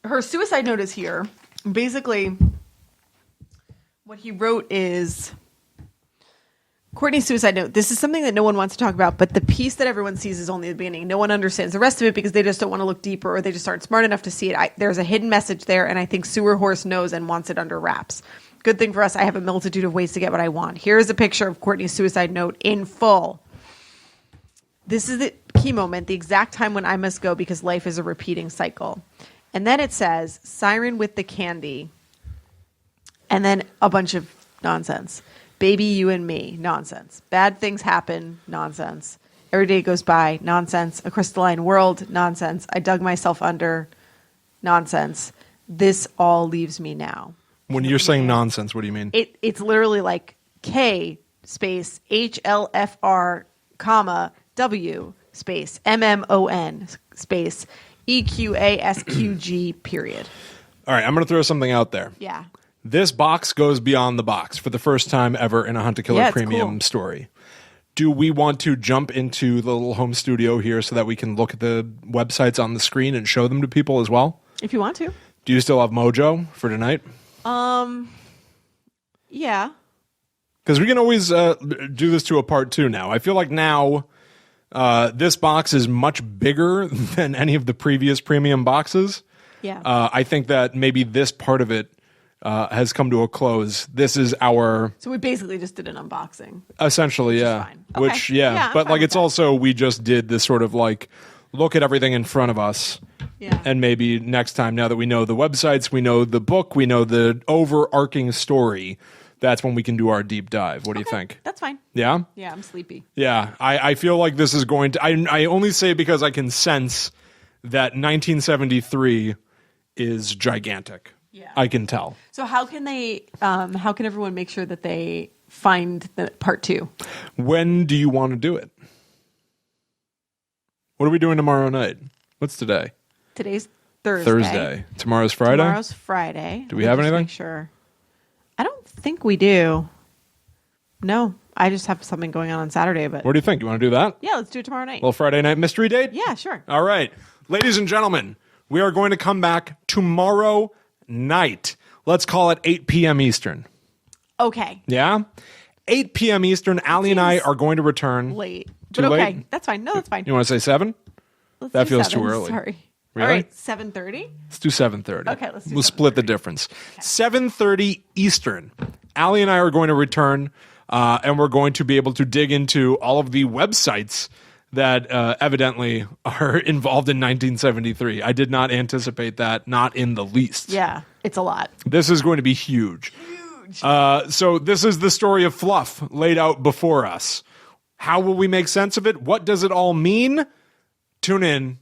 her suicide note is here. Basically, what he wrote is Courtney's suicide note. This is something that no one wants to talk about, but the piece that everyone sees is only the beginning. No one understands the rest of it because they just don't want to look deeper or they just aren't smart enough to see it. There's a hidden message there, and I think Sewer Horse knows and wants it under wraps. Good thing for us, I have a multitude of ways to get what I want. Here is a picture of Courtney's suicide note in full. This is the key moment, the exact time when I must go because life is a repeating cycle. And then it says, siren with the candy. And then a bunch of nonsense. Baby, you and me, nonsense. Bad things happen, nonsense. Every day goes by, nonsense. A crystalline world, nonsense. I dug myself under, nonsense. This all leaves me now. When you're saying nonsense, what do you mean? It's literally like K space HLFR comma W space MMON space EQASQG period. All right, I'm going to throw something out there. Yeah. This box goes beyond the box for the first time ever in a Hunt a Killer Premium story. Do we want to jump into the little home studio here so that we can look at the websites on the screen and show them to people as well? If you want to. Do you still have Mojo for tonight? Yeah. Because we can always do this to a part 2 now. I feel like now this box is much bigger than any of the previous premium boxes. Yeah. I think that maybe this part of it has come to a close. This is our... So we basically just did an unboxing. Essentially, yeah. Fine. Okay. Which, yeah. But like it's also, we just did this sort of like, look at everything in front of us. Yeah. And maybe next time, now that we know the websites, we know the book, we know the overarching story, that's when we can do our deep dive. What do you think? That's fine. Yeah? Yeah, I'm sleepy. Yeah. I feel like this is going to... I only say it because I can sense that 1973 is gigantic. Yeah. I can tell. So how can they? How can everyone make sure that they find the part 2? When do you want to do it? What are we doing tomorrow night? What's today? Today's Thursday. Tomorrow's Friday? Tomorrow's Friday. Do we have anything? Make sure. I don't think we do. No, I just have something going on Saturday. But What do you think? You want to do that? yeah, let's do it tomorrow night. Little Friday night mystery date? Yeah, sure. All right. Ladies and gentlemen, we are going to come back tomorrow night. Let's call it 8 p.m. Eastern. Okay. Yeah? 8 p.m. Eastern, Allie and I are going to return. Late. Too But okay, late? that's fine. No, that's fine. You want to say 7? Let's that do feels 7. too early. Sorry. Really? All right, 7:30? Let's do 7:30. Okay, let's do We'll split the 7:30. difference. 7:30 Eastern. Allie and I are going to return, and we're going to be able to dig into all of the websites that evidently are involved in 1973. I did not anticipate that, not in the least. Yeah, it's a lot. This is going to be huge. So this is the story of FLUF laid out before us. How will we make sense of it? What does it all mean? Tune in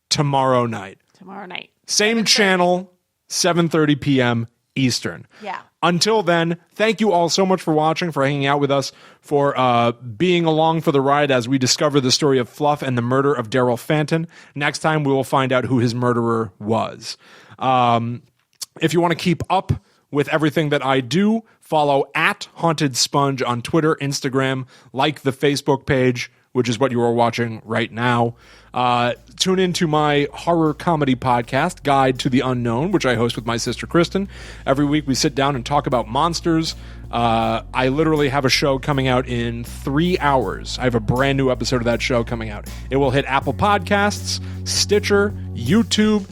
tomorrow night. Tomorrow night. Same channel, 7:30 p.m. Eastern. Yeah. Until then, thank you all so much for watching, for hanging out with us, for being along for the ride as we discover the story of FLUF and the murder of Daryl Fanton. Next time, we will find out who his murderer was. If you want to keep up with everything that I do, follow at Haunted Sponge on Twitter, Instagram, like the Facebook page, which is what you are watching right now. Tune into my horror comedy podcast, Guide to the Unknown, which I host with my sister Kristen. Every week we sit down and talk about monsters. I literally have a show coming out in 3 hours. I have a brand new episode of that show coming out. It will hit Apple Podcasts, Stitcher, YouTube,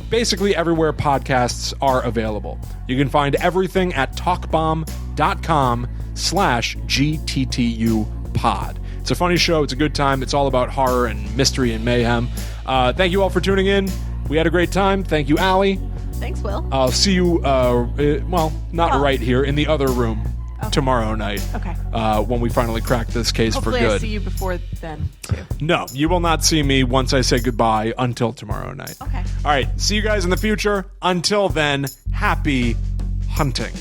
basically everywhere podcasts are available. You can find everything at talkbomb.com/GTTU pod. It's a funny show. It's a good time. It's all about horror and mystery and mayhem. Thank you all for tuning in. We had a great time. Thank you, Allie. Thanks, Will. I'll see you, not right here, in the other room tomorrow night. Okay. When we finally crack this case Hopefully for good. I see you before then, too. No, you will not see me once I say goodbye until tomorrow night. Okay. All right. See you guys in the future. Until then, happy hunting.